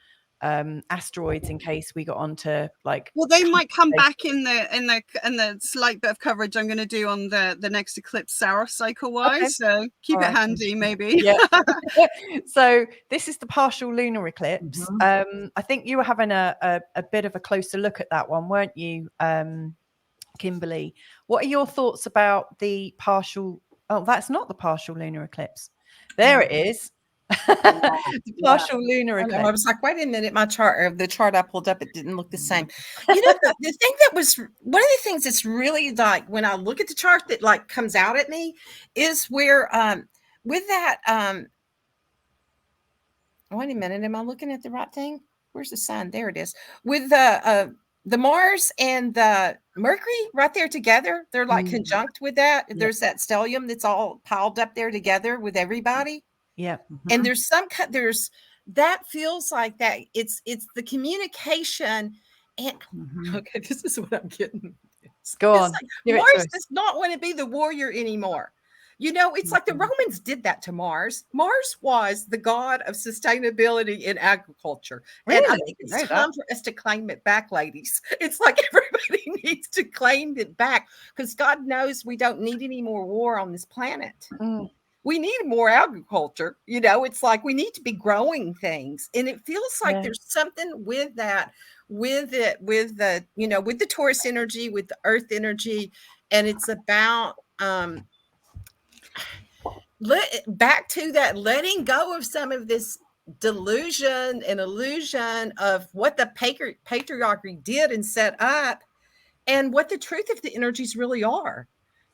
asteroids in case we got onto like. Well, they might come back in the slight bit of coverage I'm going to do on the next eclipse Saros cycle wise. Okay. So keep it handy, maybe. Yeah. So this is the partial lunar eclipse. I think you were having a bit of a closer look at that one, weren't you, Kimberly? What are your thoughts about the partial? Oh, that's not the partial lunar eclipse. There it is. The partial lunar eclipse. I was like, wait a minute, the chart I pulled up, it didn't look the same. You know, the thing that was one of the things that's really like when I look at the chart that like comes out at me is where with that wait a minute, am I looking at the right thing? Where's the sign? There it is. With the Mars and the Mercury right there together, they're like conjunct with that. There's that stellium that's all piled up there together with everybody. Yeah. And there's that feels like that. It's the communication. And okay, this is what I'm getting. Go on. Like Mars does not want to be the warrior anymore. You know, it's like the Romans did that to Mars. Mars was the god of sustainability in agriculture. Really? And I think it's time for us to claim it back, ladies. It's like everybody needs to claim it back because God knows we don't need any more war on this planet. We need more agriculture. You know, it's like we need to be growing things. And it feels like there's something with that, with the Taurus energy, with the earth energy. And it's about back to that letting go of some of this delusion and illusion of what the patriarchy did and set up and what the truth of the energies really are.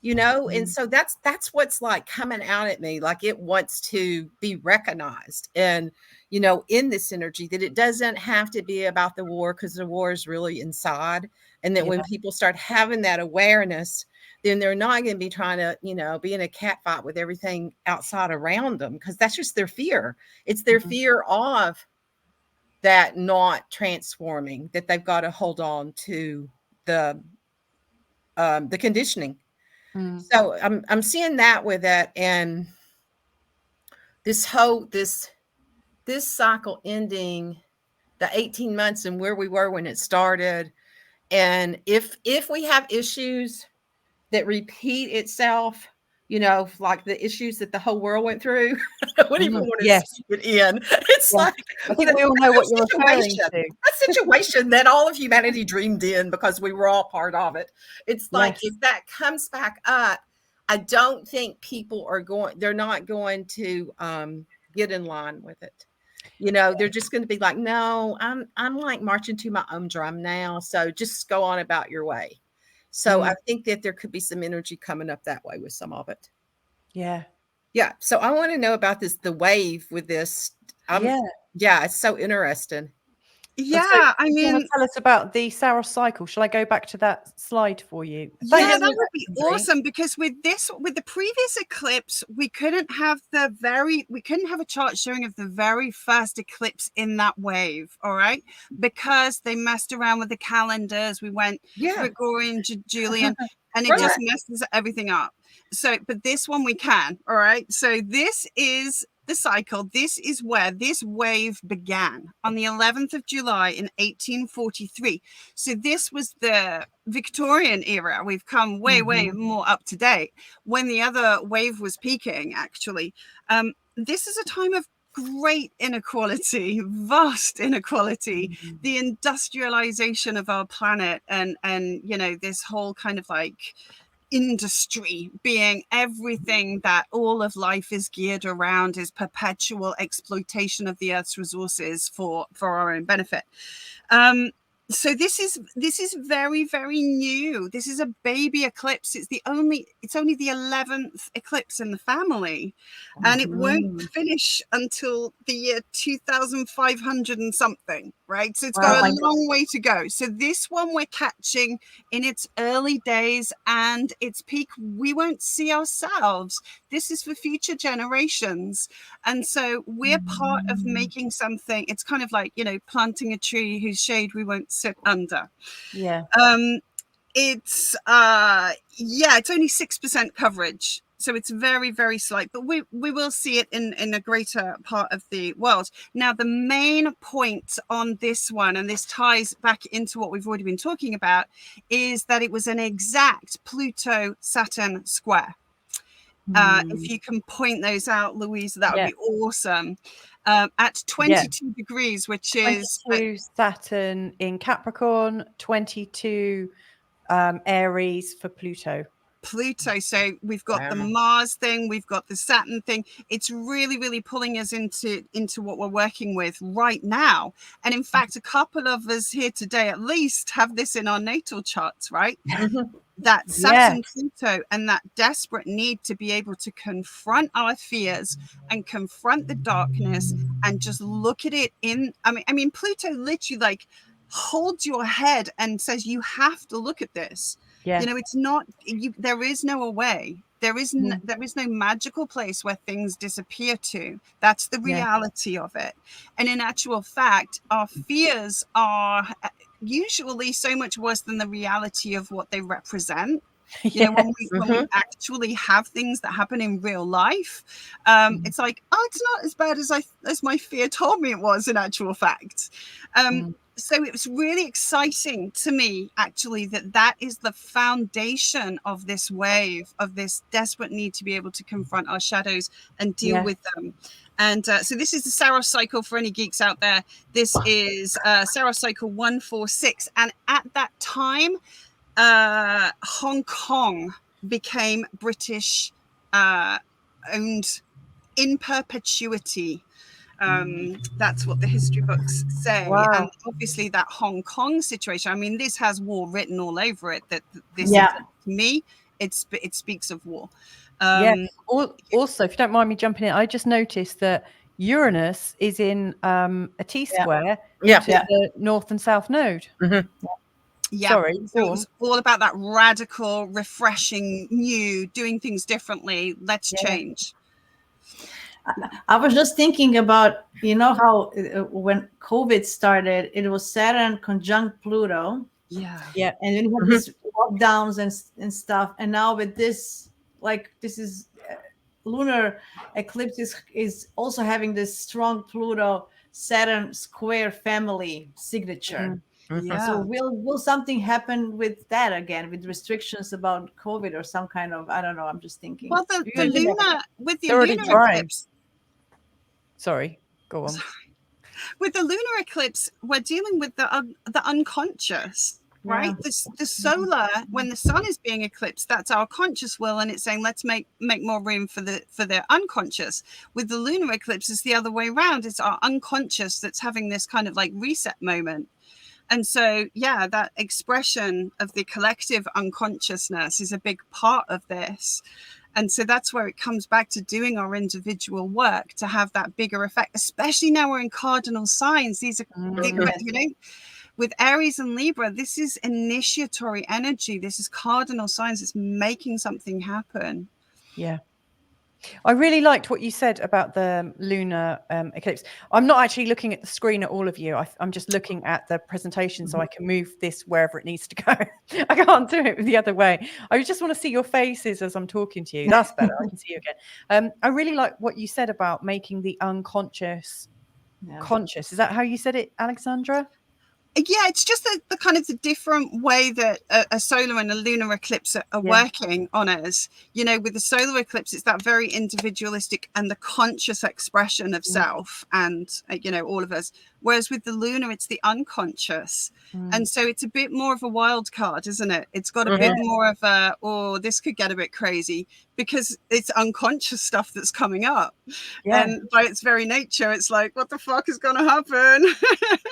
You know, and so that's what's like coming out at me, like it wants to be recognized. And, you know, in this energy that it doesn't have to be about the war because the war is really inside. And that when people start having that awareness, then they're not going to be trying to, you know, be in a cat fight with everything outside around them because that's just their fear. It's their fear of that not transforming, that they've got to hold on to the conditioning. So I'm seeing that with it, and this cycle ending, the 18 months and where we were when it started, and if we have issues that repeat itself, you know, like the issues that the whole world went through, I wouldn't even want to see it in. It's like I think we all know what you're referring to. A situation that all of humanity dreamed in because we were all part of it. It's like if that comes back up, I don't think people they're not going to get in line with it. You know, they're just going to be like, no, I'm like marching to my own drum now. So just go on about your way. So I think that there could be some energy coming up that way with some of it. Yeah. Yeah. So I want to know about the wave with this. Yeah, it's so interesting. Yeah, so, I mean, tell us about the Saros cycle. Shall I go back to that slide for you? Yeah, that would be awesome because with the previous eclipse, we couldn't have a chart showing of the very first eclipse in that wave. All right, because they messed around with the calendars. We went Gregorian, Julian, and it just messes everything up. So, but this one we can. All right, so this is the cycle. This is where this wave began on the 11th of July in 1843. So this was the Victorian era. We've come way more up to date when the other wave was peaking, actually. This is a time of great inequality, vast inequality, the industrialization of our planet, and you know, this whole kind of like industry being everything that all of life is geared around, is perpetual exploitation of the earth's resources for our own benefit. So this is very, very new. This is a baby eclipse. It's only the 11th eclipse in the family, and it won't finish until the year 2500 and something, right? So it's got a long way to go. So this one we're catching in its early days, and its peak we won't see ourselves. This is for future generations, and so we're part of making something. It's kind of like, you know, planting a tree whose shade we won't sit under. It's it's only 6% coverage, so it's very, very slight, but we will see it in a greater part of the world. Now, the main point on this one, and this ties back into what we've already been talking about, is that it was an exact Pluto Saturn square. If you can point those out, Louise, that would be awesome. At 22 degrees, which is 22 Saturn in Capricorn, 22 Aries for Pluto. So we've got the Mars thing, we've got the Saturn thing. It's really, really pulling us into what we're working with right now. And in fact, a couple of us here today at least have this in our natal charts, right? That Saturn, Pluto, and that desperate need to be able to confront our fears and confront the darkness and just look at it in. I mean, Pluto literally like holds your head and says, you have to look at this. You know, it's not there is no way. There is no magical place where things disappear to. That's the reality of it. And in actual fact, our fears are usually so much worse than the reality of what they represent. You know, when we actually have things that happen in real life, it's like, oh, it's not as bad as my fear told me it was in actual fact. So it was really exciting to me, actually, that is the foundation of this wave, of this desperate need to be able to confront our shadows and deal with them. And so this is the Saros cycle for any geeks out there. This is Saros cycle 146. And at that time, Hong Kong became British owned in perpetuity. That's what the history books say. And obviously that Hong Kong situation, I mean, this has war written all over it, that this to me, it speaks of war. Also, if you don't mind me jumping in, I just noticed that Uranus is in a T-square to the north and south node. Sorry. So it was all about that radical, refreshing, new, doing things differently. Let's change. I was just thinking about, you know, how when COVID started, it was Saturn conjunct Pluto. And then we had these lockdowns and stuff. And now with this, like, this is lunar eclipse is also having this strong Pluto Saturn square family signature. So will something happen with that again, with restrictions about COVID or some kind of, I don't know, I'm just thinking. Well, the lunar with the lunar eclipse. Sorry, go on. With the lunar eclipse, we're dealing with the unconscious, right? The solar, when the sun is being eclipsed, that's our conscious will, and it's saying let's make more room for the unconscious. With the lunar eclipse, it's the other way around. It's our unconscious that's having this kind of like reset moment. And so, that expression of the collective unconsciousness is a big part of this. And so that's where it comes back to doing our individual work to have that bigger effect, especially now we're in cardinal signs. These are, you know, with Aries and Libra, this is initiatory energy. This is cardinal signs. It's making something happen. I really liked what you said about the lunar eclipse. I'm not actually looking at the screen at all of you. I'm just looking at the presentation so I can move this wherever it needs to go. I can't do it the other way. I just want to see your faces as I'm talking to you. That's better. I can see you again. I really like what you said about making the unconscious conscious. Is that how you said it, Alexandra? Yeah, it's just the kind of the different way that a solar and a lunar eclipse are working on us. You know, with the solar eclipse, it's that very individualistic and the conscious expression of self and, you know, all of us. Whereas with the lunar, it's the unconscious. And so it's a bit more of a wild card, isn't it? It's got a bit more of a, oh, this could get a bit crazy, because it's unconscious stuff that's coming up. And by its very nature, it's like, what the fuck is going to happen?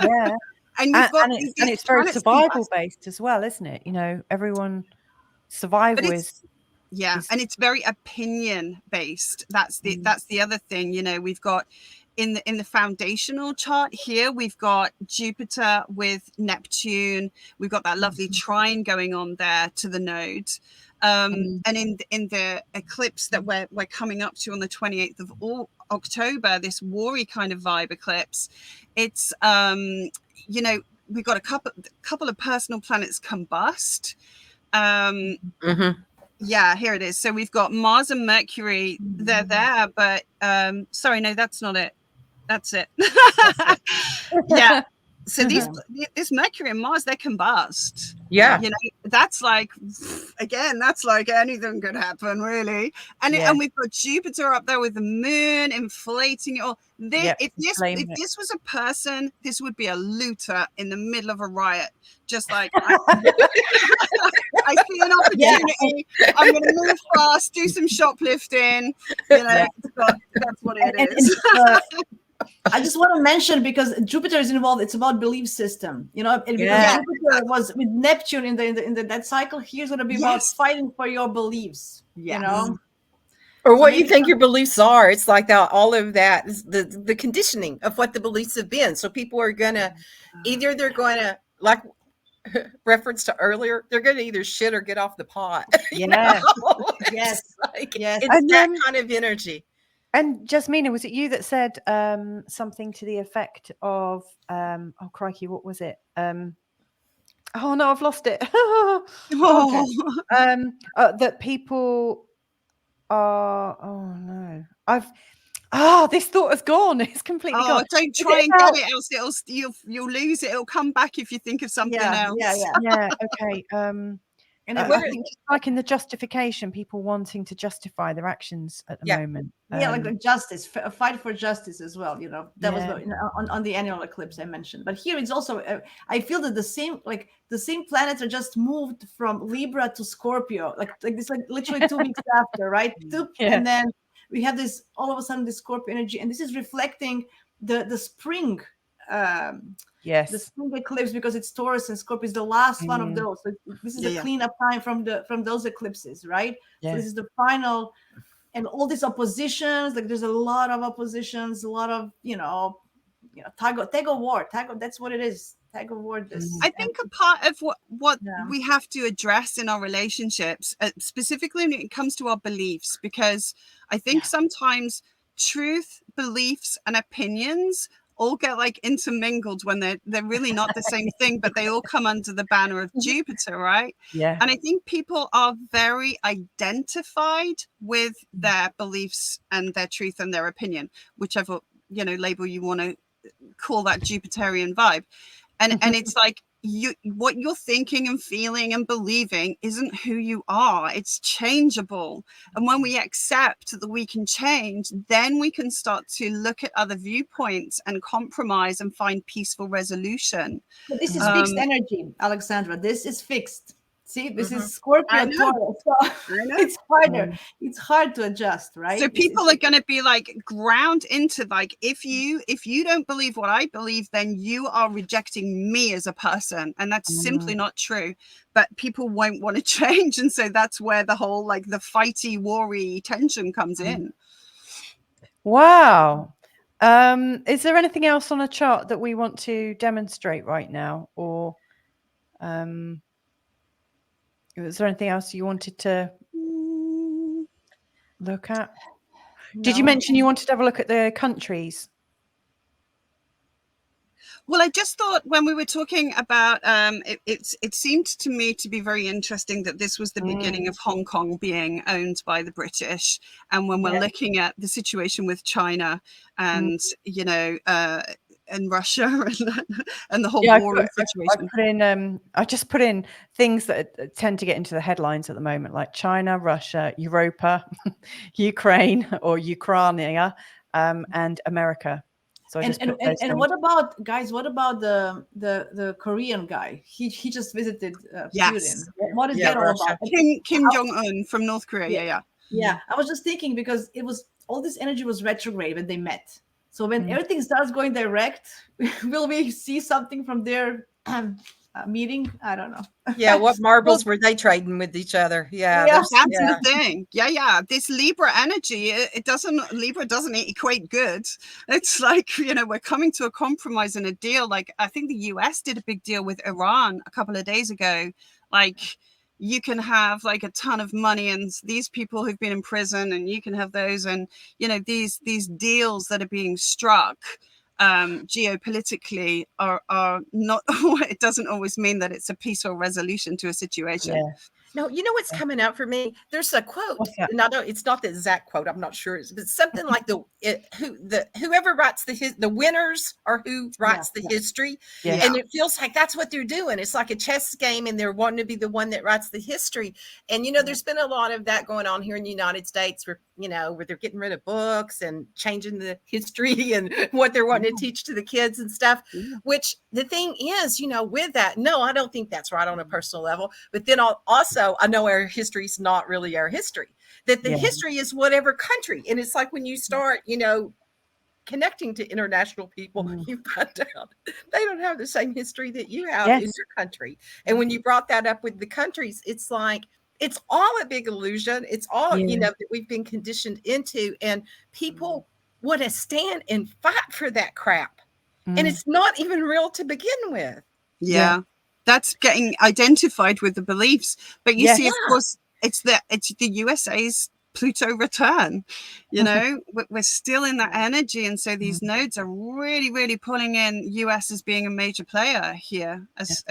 Yeah. And you've got and it's very survival based as well, isn't it? You know, everyone survival is and it's very opinion based. That's the other thing. You know, we've got in the foundational chart here, we've got Jupiter with Neptune. We've got that lovely trine going on there to the node. And in the eclipse that we're coming up to on the 28th of October, this warry kind of vibe eclipse, it's you know, we've got a couple of personal planets combust. Yeah, here it is. So we've got Mars and Mercury, they're there, but sorry, no, that's not it. That's it. Yeah. So this Mercury and Mars, they combust. Yeah. You know, that's like, again, that's like anything could happen, really. And and we've got Jupiter up there with the moon inflating it all. If this was a person, this would be a looter in the middle of a riot. Just like, I see an opportunity. I'm going to move fast, do some shoplifting. You know, that's what it is. I just want to mention, because Jupiter is involved, it's about belief system, you know. And because Jupiter was with Neptune in the that cycle, here's going to be about fighting for your beliefs, you know, or what you think your beliefs are. It's like that, all of that is the conditioning of what the beliefs have been. So people are gonna either they're going to, like reference to earlier, they're going to either shit or get off the pot. Yes, it's and that kind of energy. And Jasmina, was it you that said something to the effect of, oh crikey, what was it? Oh no, I've lost it. That people are, oh no, this thought has gone. It's completely gone. Don't try and get it, else you'll lose it. It'll come back if you think of something else. Yeah. Okay. And I think just like in the justification, people wanting to justify their actions at the moment. Like justice, a fight for justice as well. You know, that was on the annual eclipse I mentioned. But here it's also, I feel that the same planets are just moved from Libra to Scorpio, like this, like literally 2 weeks after, right? And then we have this all of a sudden, the Scorpio energy, and this is reflecting the spring. The spring eclipse, because it's Taurus and Scorpio is the last one of those. So this is a cleanup time from those eclipses, right? So this is the final, and all these oppositions. Like there's a lot of oppositions, a lot of tag of war. That's what it is. Tag of war. I think a part of what we have to address in our relationships, specifically when it comes to our beliefs, because I think sometimes truth, beliefs, and opinions all get like intermingled when they're really not the same thing, but they all come under the banner of Jupiter, right? Yeah. And I think people are very identified with their beliefs and their truth and their opinion, whichever label you want to call that Jupiterian vibe. And it's like what you're thinking and feeling and believing isn't who you are. It's changeable. And when we accept that we can change, then we can start to look at other viewpoints and compromise and find peaceful resolution. But this is fixed energy, Alexandra. This is fixed. See, this is Scorpio. So it's harder. It's hard to adjust, right? So people are going to be like ground into like, if you don't believe what I believe, then you are rejecting me as a person, and that's simply not true. But people won't want to change, and so that's where the whole like the fighty, warry tension comes in. Wow. Is there anything else on a chart that we want to demonstrate right now, or is there anything else you wanted to look at? No. Did you mention you wanted to have a look at the countries? Well, I just thought when we were talking about it seemed to me to be very interesting that this was the beginning of Hong Kong being owned by the British. And when we're looking at the situation with China and, and Russia and the whole Yeah, war situation. I just put in things that tend to get into the headlines at the moment, like China, Russia, Europa, Ukraine or Ukraine, and America. So I just put those and things. what about, guys, what about the Korean guy? He just visited Yes. Putin. What is Yeah, that all Russia. about? Kim Jong-un from North Korea. Yeah. Yeah, I was just thinking, because it was all this energy was retrograde when they met. So when everything starts going direct, will we see something from their meeting? I don't know. Yeah, what marbles were they trading with each other? Yeah, Yeah. That's the thing. Yeah. This Libra energy, Libra doesn't equate good. It's like, we're coming to a compromise and a deal. Like, I think the US did a big deal with Iran a couple of days ago. Like, you can have like a ton of money and these people who've been in prison, and you can have those, and these deals that are being struck geopolitically are not, it doesn't always mean that it's a peaceful resolution to a situation. Yeah. No, you know what's coming out for me? There's a quote, What's that? and I don't, it's not the exact quote. I'm not sure, but something like whoever writes the winners are who writes the history, Yeah. and it feels like that's what they're doing. It's like a chess game, and they're wanting to be the one that writes the history. And there's been a lot of that going on here in the United States, where where they're getting rid of books and changing the history and what they're wanting to teach to the kids and stuff. Which the thing is, with that, no, I don't think that's right on a personal level. But then also, I know our history is not really our history, that the history is whatever country. And it's like when you start, connecting to international people, you find out they don't have the same history that you have in your country. And when you brought that up with the countries, it's like, it's all a big illusion. It's all, that we've been conditioned into, and people want to stand and fight for that crap. And it's not even real to begin with. Yeah. That's getting identified with the beliefs. But you see, of course, it's the USA's Pluto return. We're still in that energy. And so these nodes are really, really pulling in US as being a major player here, as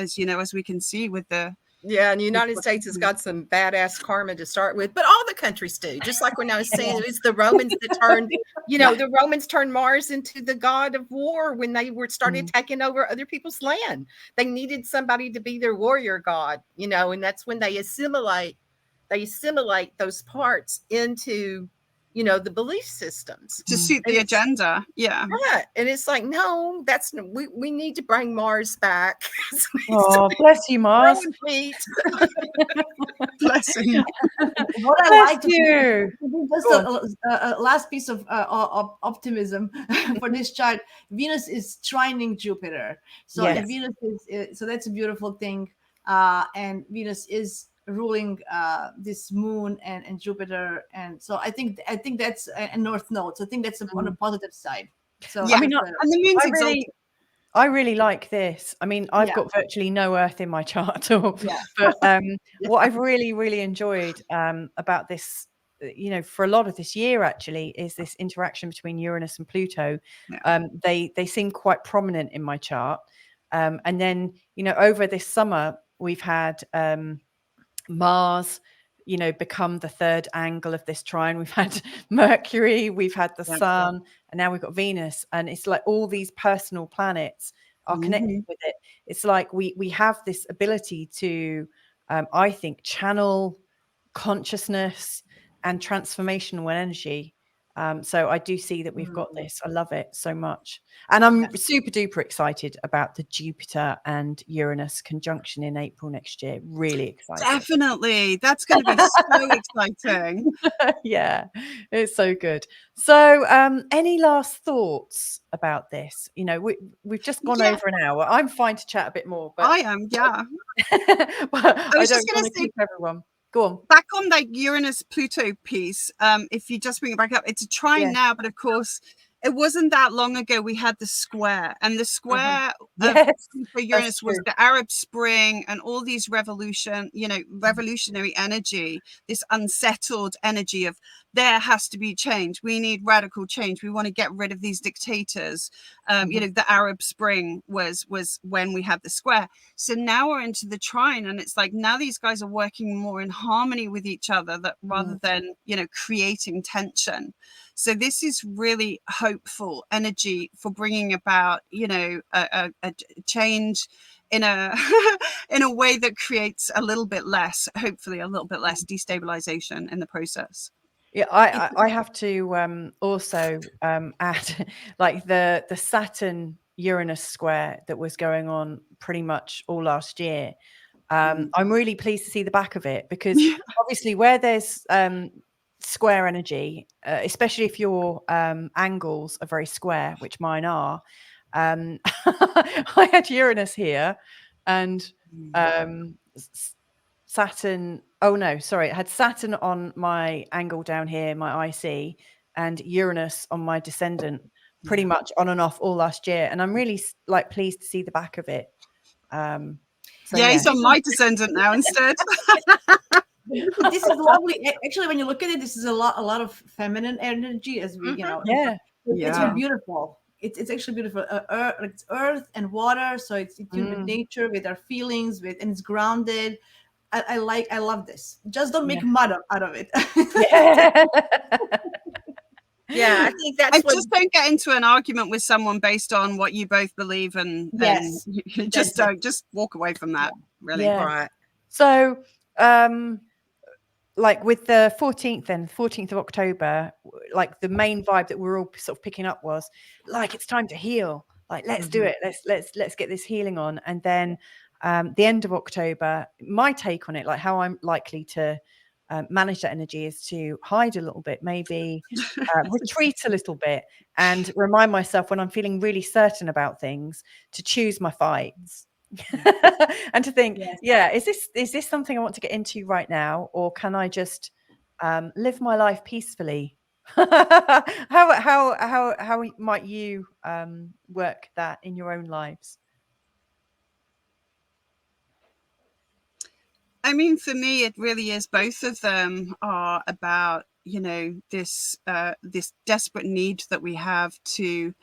we can see with the. Yeah, and the United States has got some badass karma to start with, but all the countries do. Just like when I was saying, it's the Romans that turned, the Romans turned Mars into the god of war when they started taking over other people's land. They needed somebody to be their warrior god, and that's when they assimilate those parts into the belief systems to suit the agenda. Yeah. And it's like, no, we need to bring Mars back. Oh, bless you, Mars. Bless him. What I Bless like you. just a last piece of optimism for this chart. Venus is trining Jupiter, so and Venus is so that's a beautiful thing. And Venus is ruling this moon and Jupiter, and so I think that's a north node. So I think that's on the positive side. So and the moon's exalted. I really like this. I mean, I've got virtually no Earth in my chart, but what I've really, really enjoyed about this, for a lot of this year actually, is this interaction between Uranus and Pluto. They seem quite prominent in my chart, and then over this summer we've had Mars, become the third angle of this trine. We've had Mercury, we've had the Sun, and now we've got Venus. And it's like all these personal planets are connected with it. It's like we have this ability to, I think, channel consciousness and transformational energy. So I do see that we've got this. I love it so much. And I'm super duper excited about the Jupiter and Uranus conjunction in April next year. Really excited. Definitely. That's going to be so exciting. Yeah, it's so good. So any last thoughts about this? We've just gone over an hour. I'm fine to chat a bit more. But I am, yeah. I was just going to keep everyone. Go on. Back on that Uranus-Pluto piece, if you just bring it back up, it's a trine now, but of course, it wasn't that long ago we had the square, and the square for Uranus was the Arab Spring and all these revolutionary energy, this unsettled energy of there has to be change. We need radical change. We want to get rid of these dictators. You know, the Arab Spring was when we had the square. So now we're into the trine, and it's like now these guys are working more in harmony with each other, that rather than, you know, creating tension. So this is really hopeful energy for bringing about, you know, a change in a in a way that creates a little bit less, hopefully a little bit less destabilization in the process. Yeah, I have to also add, like the Saturn Uranus square that was going on pretty much all last year. I'm really pleased to see the back of it, because obviously where there's square energy, especially if your angles are very square, which mine are, I had Uranus here, and Saturn. Oh no, sorry. I had Saturn on my angle down here, my IC, and Uranus on my descendant, pretty much on and off all last year. And I'm really like pleased to see the back of it. So yeah, he's on my descendant now instead. This is lovely. Actually, when you look at it, this is a lot of feminine energy, as we, you know. Yeah. It's very beautiful. It's actually beautiful. It's earth and water, so it's tuned with nature, with our feelings, and it's grounded. I love this. Just don't make mud out of it. Yeah, I think that's what... just don't get into an argument with someone based on what you both believe, and you just don't, just walk away from that. Really. Right. So like with the 14th of October, like the main vibe that we're all sort of picking up was like, it's time to heal. Like, let's do it. Let's get this healing on. And then the end of October, my take on it, like how I'm likely to manage that energy, is to hide a little bit, maybe retreat a little bit, and remind myself when I'm feeling really certain about things to choose my fights. And to think, is this something I want to get into right now, or can I just live my life peacefully? How might you work that in your own lives? I mean, for me, it really is. Both of them are about, you know, this desperate need that we have to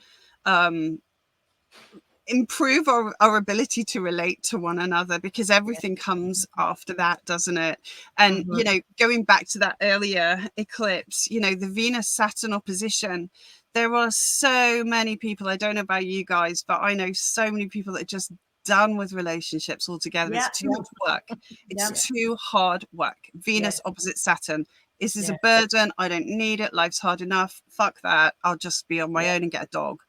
improve our ability to relate to one another, because everything comes after that, doesn't it? And you know, going back to that earlier eclipse, you know, the Venus Saturn opposition, there are so many people, I don't know about you guys, but I know so many people that are just done with relationships altogether. It's too much work. It's too hard work. Venus opposite Saturn. This is a burden. I don't need it. Life's hard enough. Fuck that. I'll just be on my own and get a dog.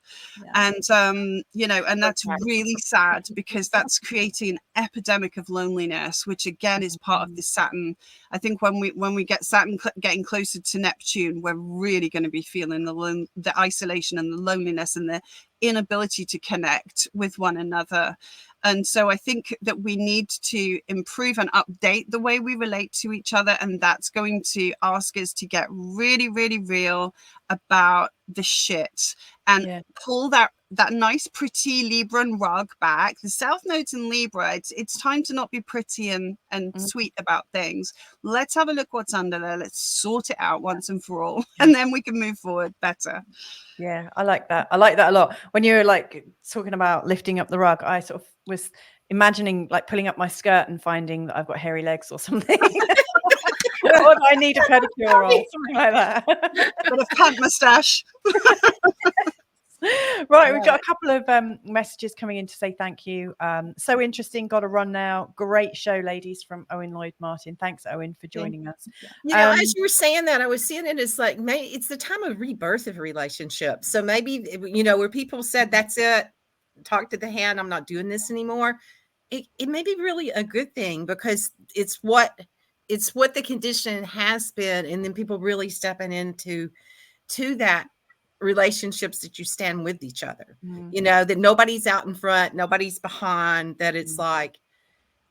And, you know, and that's really sad, because that's creating an epidemic of loneliness, which again is part of this Saturn. I think when we get Saturn getting closer to Neptune, we're really going to be feeling the isolation and the loneliness and the inability to connect with one another. And so I think that we need to improve and update the way we relate to each other. And that's going to ask us to get really, really real about the shit and pull that nice, pretty Libran rug back. The South Node's in Libra. It's time to not be pretty and sweet about things. Let's have a look what's under there. Let's sort it out once and for all. And then we can move forward better. Yeah, I like that. I like that a lot. When you were like talking about lifting up the rug, I sort of was imagining like pulling up my skirt and finding that I've got hairy legs or something. Or I need a pedicure or something like that. Got a pant mustache. Right, we've got a couple of messages coming in to say thank you. So interesting. Got to run now. Great show, ladies, from Owen Lloyd Martin. Thanks, Owen, for joining us. You know, as you were saying that, I was seeing it as like, maybe it's the time of rebirth of relationships. So maybe, you know, where people said, that's it, talk to the hand, I'm not doing this anymore. It may be really a good thing, because it's what the condition has been. And then people really stepping into that relationships that you stand with each other, you know, that nobody's out in front, nobody's behind, that it's like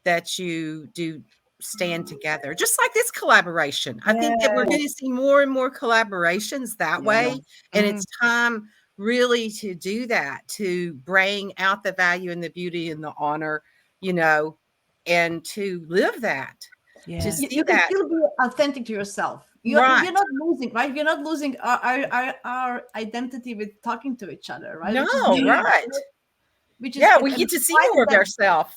that you do stand together, just like this collaboration. I think that we're going to see more and more collaborations that way. And it's time really to do that, to bring out the value and the beauty and the honor, you know, and to live that. To see you that. can still be authentic to yourself. You're Right. not losing, right? We're not losing our identity with talking to each other, right? No, Which is right. which is Yeah, we and get to see finding more of that- ourselves.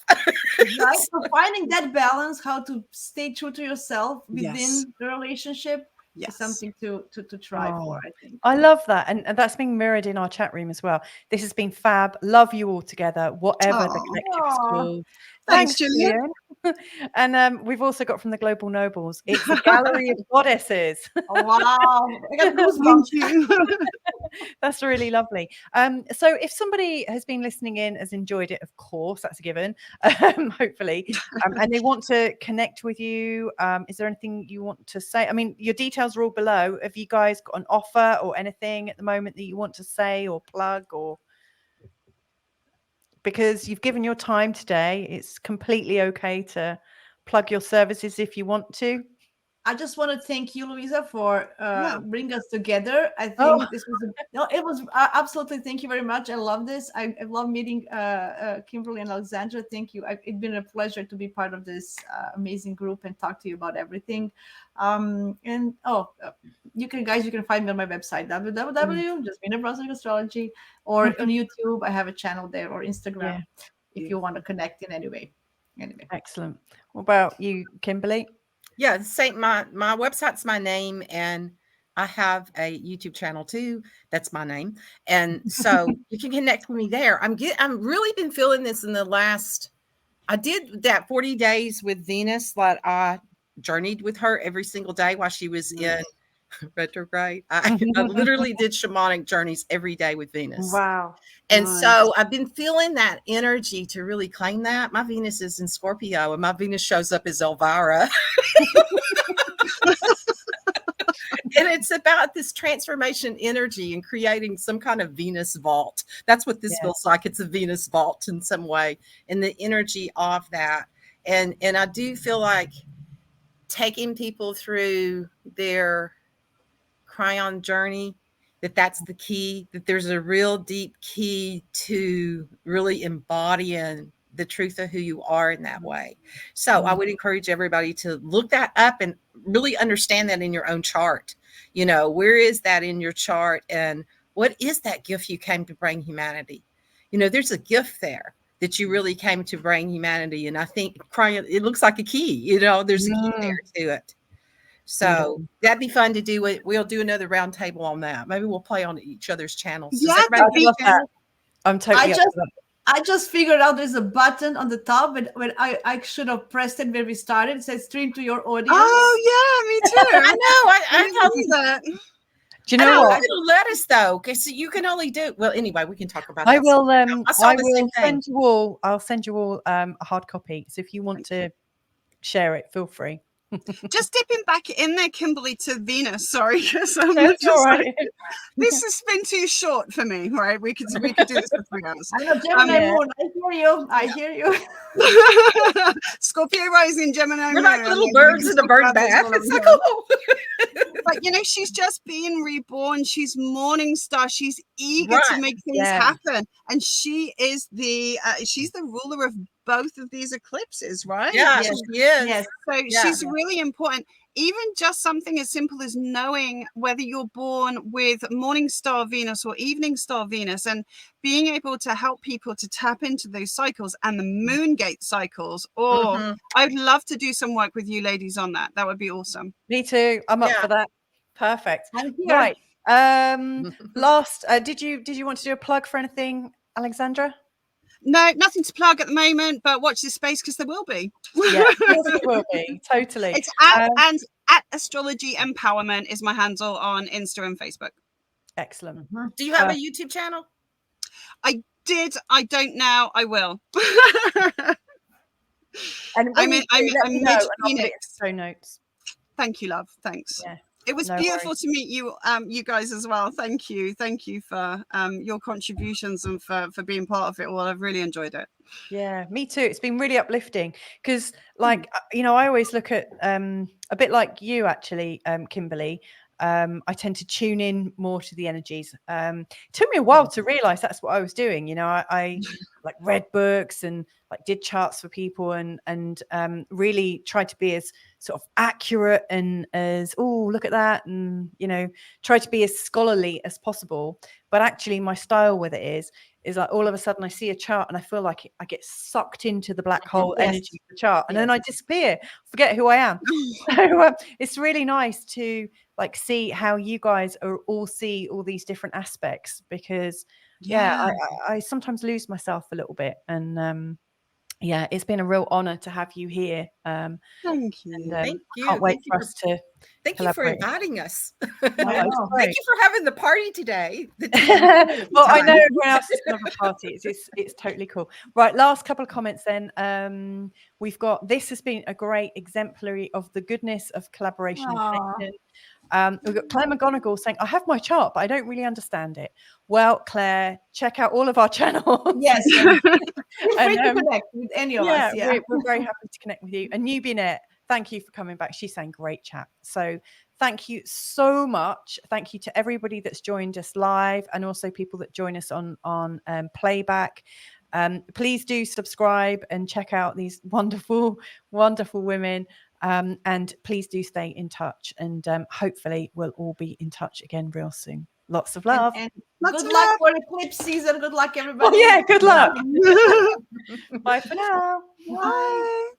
right? So finding that balance, how to stay true to yourself within Yes. the relationship Yes. is something to try Oh, for, I think. I love that. And that's being mirrored in our chat room as well. This has been fab. Love you all together, whatever the Aw. collective is Aw. called. Thanks, Thanks, Gillian. Gillian. And we've also got from the Global Nobles, it's a gallery of goddesses. Oh, wow. I got Thank goosebumps. you. That's really lovely. So if somebody has been listening in, has enjoyed it, of course, that's a given, hopefully, and they want to connect with you, is there anything you want to say? I mean, your details are all below. Have you guys got an offer or anything at the moment that you want to say or plug, or because you've given your time today, it's completely okay to plug your services if you want to. I just want to thank you, Louisa, for Yeah. bringing us together. I think Oh. this was it was absolutely. Thank you very much. I love this. I love meeting Kimberly and Alexandra. Thank you. It's been a pleasure to be part of this amazing group and talk to you about everything. You can find me on my website www.Jasmina Brozovic Astrology, or on YouTube. I have a channel there, or Instagram, if you want to connect in any way. Anyway, Excellent. What about you, Kimberly? Yeah, my website's my name, and I have a YouTube channel too. That's my name, and so you can connect with me there. I'm really been feeling this in the last. I did that 40 days with Venus. Like I journeyed with her every single day while she was in retrograde. I literally did shamanic journeys every day with Venus. Wow. And Nice. so I've been feeling that energy to really claim that. My Venus is in Scorpio, and my Venus shows up as Elvira. And it's about this transformation energy and creating some kind of Venus vault. That's what this feels like. It's a Venus vault in some way, and the energy of that. And I do feel like taking people through their cryon journey, that's the key, that there's a real deep key to really embodying the truth of who you are in that way. So I would encourage everybody to look that up and really understand that in your own chart. You know, where is that in your chart, and what is that gift you came to bring humanity? You know, there's a gift there that you really came to bring humanity. And I think cryon, it looks like a key, you know, there's a key there to it. So that'd be fun to do it. We'll do another round table on that. Maybe we'll play on each other's channels. Yeah, I'd love that. I'm totally I just figured out there's a button on the top, but when I should have pressed it when we started. It says stream to your audience. Oh yeah, me too. I know. I told you that. Do you know what? It'll let us though, because you can only do. Well, anyway, we can talk about. I that will. I I the will same thing. send you all. I'll send you all a hard copy. So if you want to share it, feel free. Just dipping back in there, Kimberly, to Venus. Sorry, because That's all right. this has been too short for me. Right, we could do this for 3 hours. I know, Gemini Moon. I hear you. Scorpio rising, Gemini. We're like moon. little We birds can in a talk bird about this bath. all It's over so here. cool. But you know, she's just being reborn. She's morning star. She's eager to Right. make things happen, and she is she's the ruler of both of these eclipses, right? Yeah, Yes. she is. Yes. So Yeah. she's really important. Even just something as simple as knowing whether you're born with morning star Venus or evening star Venus, and being able to help people to tap into those cycles and the moon gate cycles. Mhm. I'd love to do some work with you ladies on that. That would be awesome. Me too. I'm up Yeah. for that. Perfect. I'm here. Right. Last. Did you want to do a plug for anything, Alexandra? No, nothing to plug at the moment, but watch this space because there will be. Yeah, of course it will be. Totally. It's at Astrology Empowerment is my handle on Insta and Facebook. Excellent. Do you have a YouTube channel? I did. I don't now. I will. And I'm mid Phoenix. show notes. Thank you, love. Thanks. Yeah. It was No beautiful worries. to meet you, you guys as well. Thank you for your contributions and for being part of it all. I've really enjoyed it. Yeah, me too. It's been really uplifting because, like, you know, I always look at a bit like you, actually, Kimberly. I tend to tune in more to the energies. It took me a while to realize that's what I was doing. You know, I like read books and like did charts for people and really tried to be as sort of accurate and as, oh, look at that. And, you know, try to be as scholarly as possible. But actually my style with it is like all of a sudden I see a chart and I feel like I get sucked into the black hole energy of the chart, and then I disappear, forget who I am. So it's really nice to like see how you guys are all see all these different aspects, because I sometimes lose myself a little bit, and yeah, it's been a real honor to have you here. Thank you. And, Thank you. Can't wait Thank you for us to Thank you for collaborate. inviting us. No, it's know. great. Thank you for having the party today. Well, I know everyone else is going to have a party. It's totally cool. Right, last couple of comments then. We've got, this has been a great exemplary of the goodness of collaboration and connection. We've got Claire McGonigal saying, I have my chart, but I don't really understand it. Well, Claire, check out all of our channels. Yes. Feel free to And, connect with any of us. Yeah. We're very happy to connect with you. And Newbie, thank you for coming back. She's saying great chat. So thank you so much. Thank you to everybody that's joined us live, and also people that join us on playback. Please do subscribe and check out these wonderful, wonderful women. And please do stay in touch. And hopefully we'll all be in touch again real soon. Lots of love. And good luck for eclipse season. Good luck, everybody. Oh, yeah, good luck. Bye for now. Bye.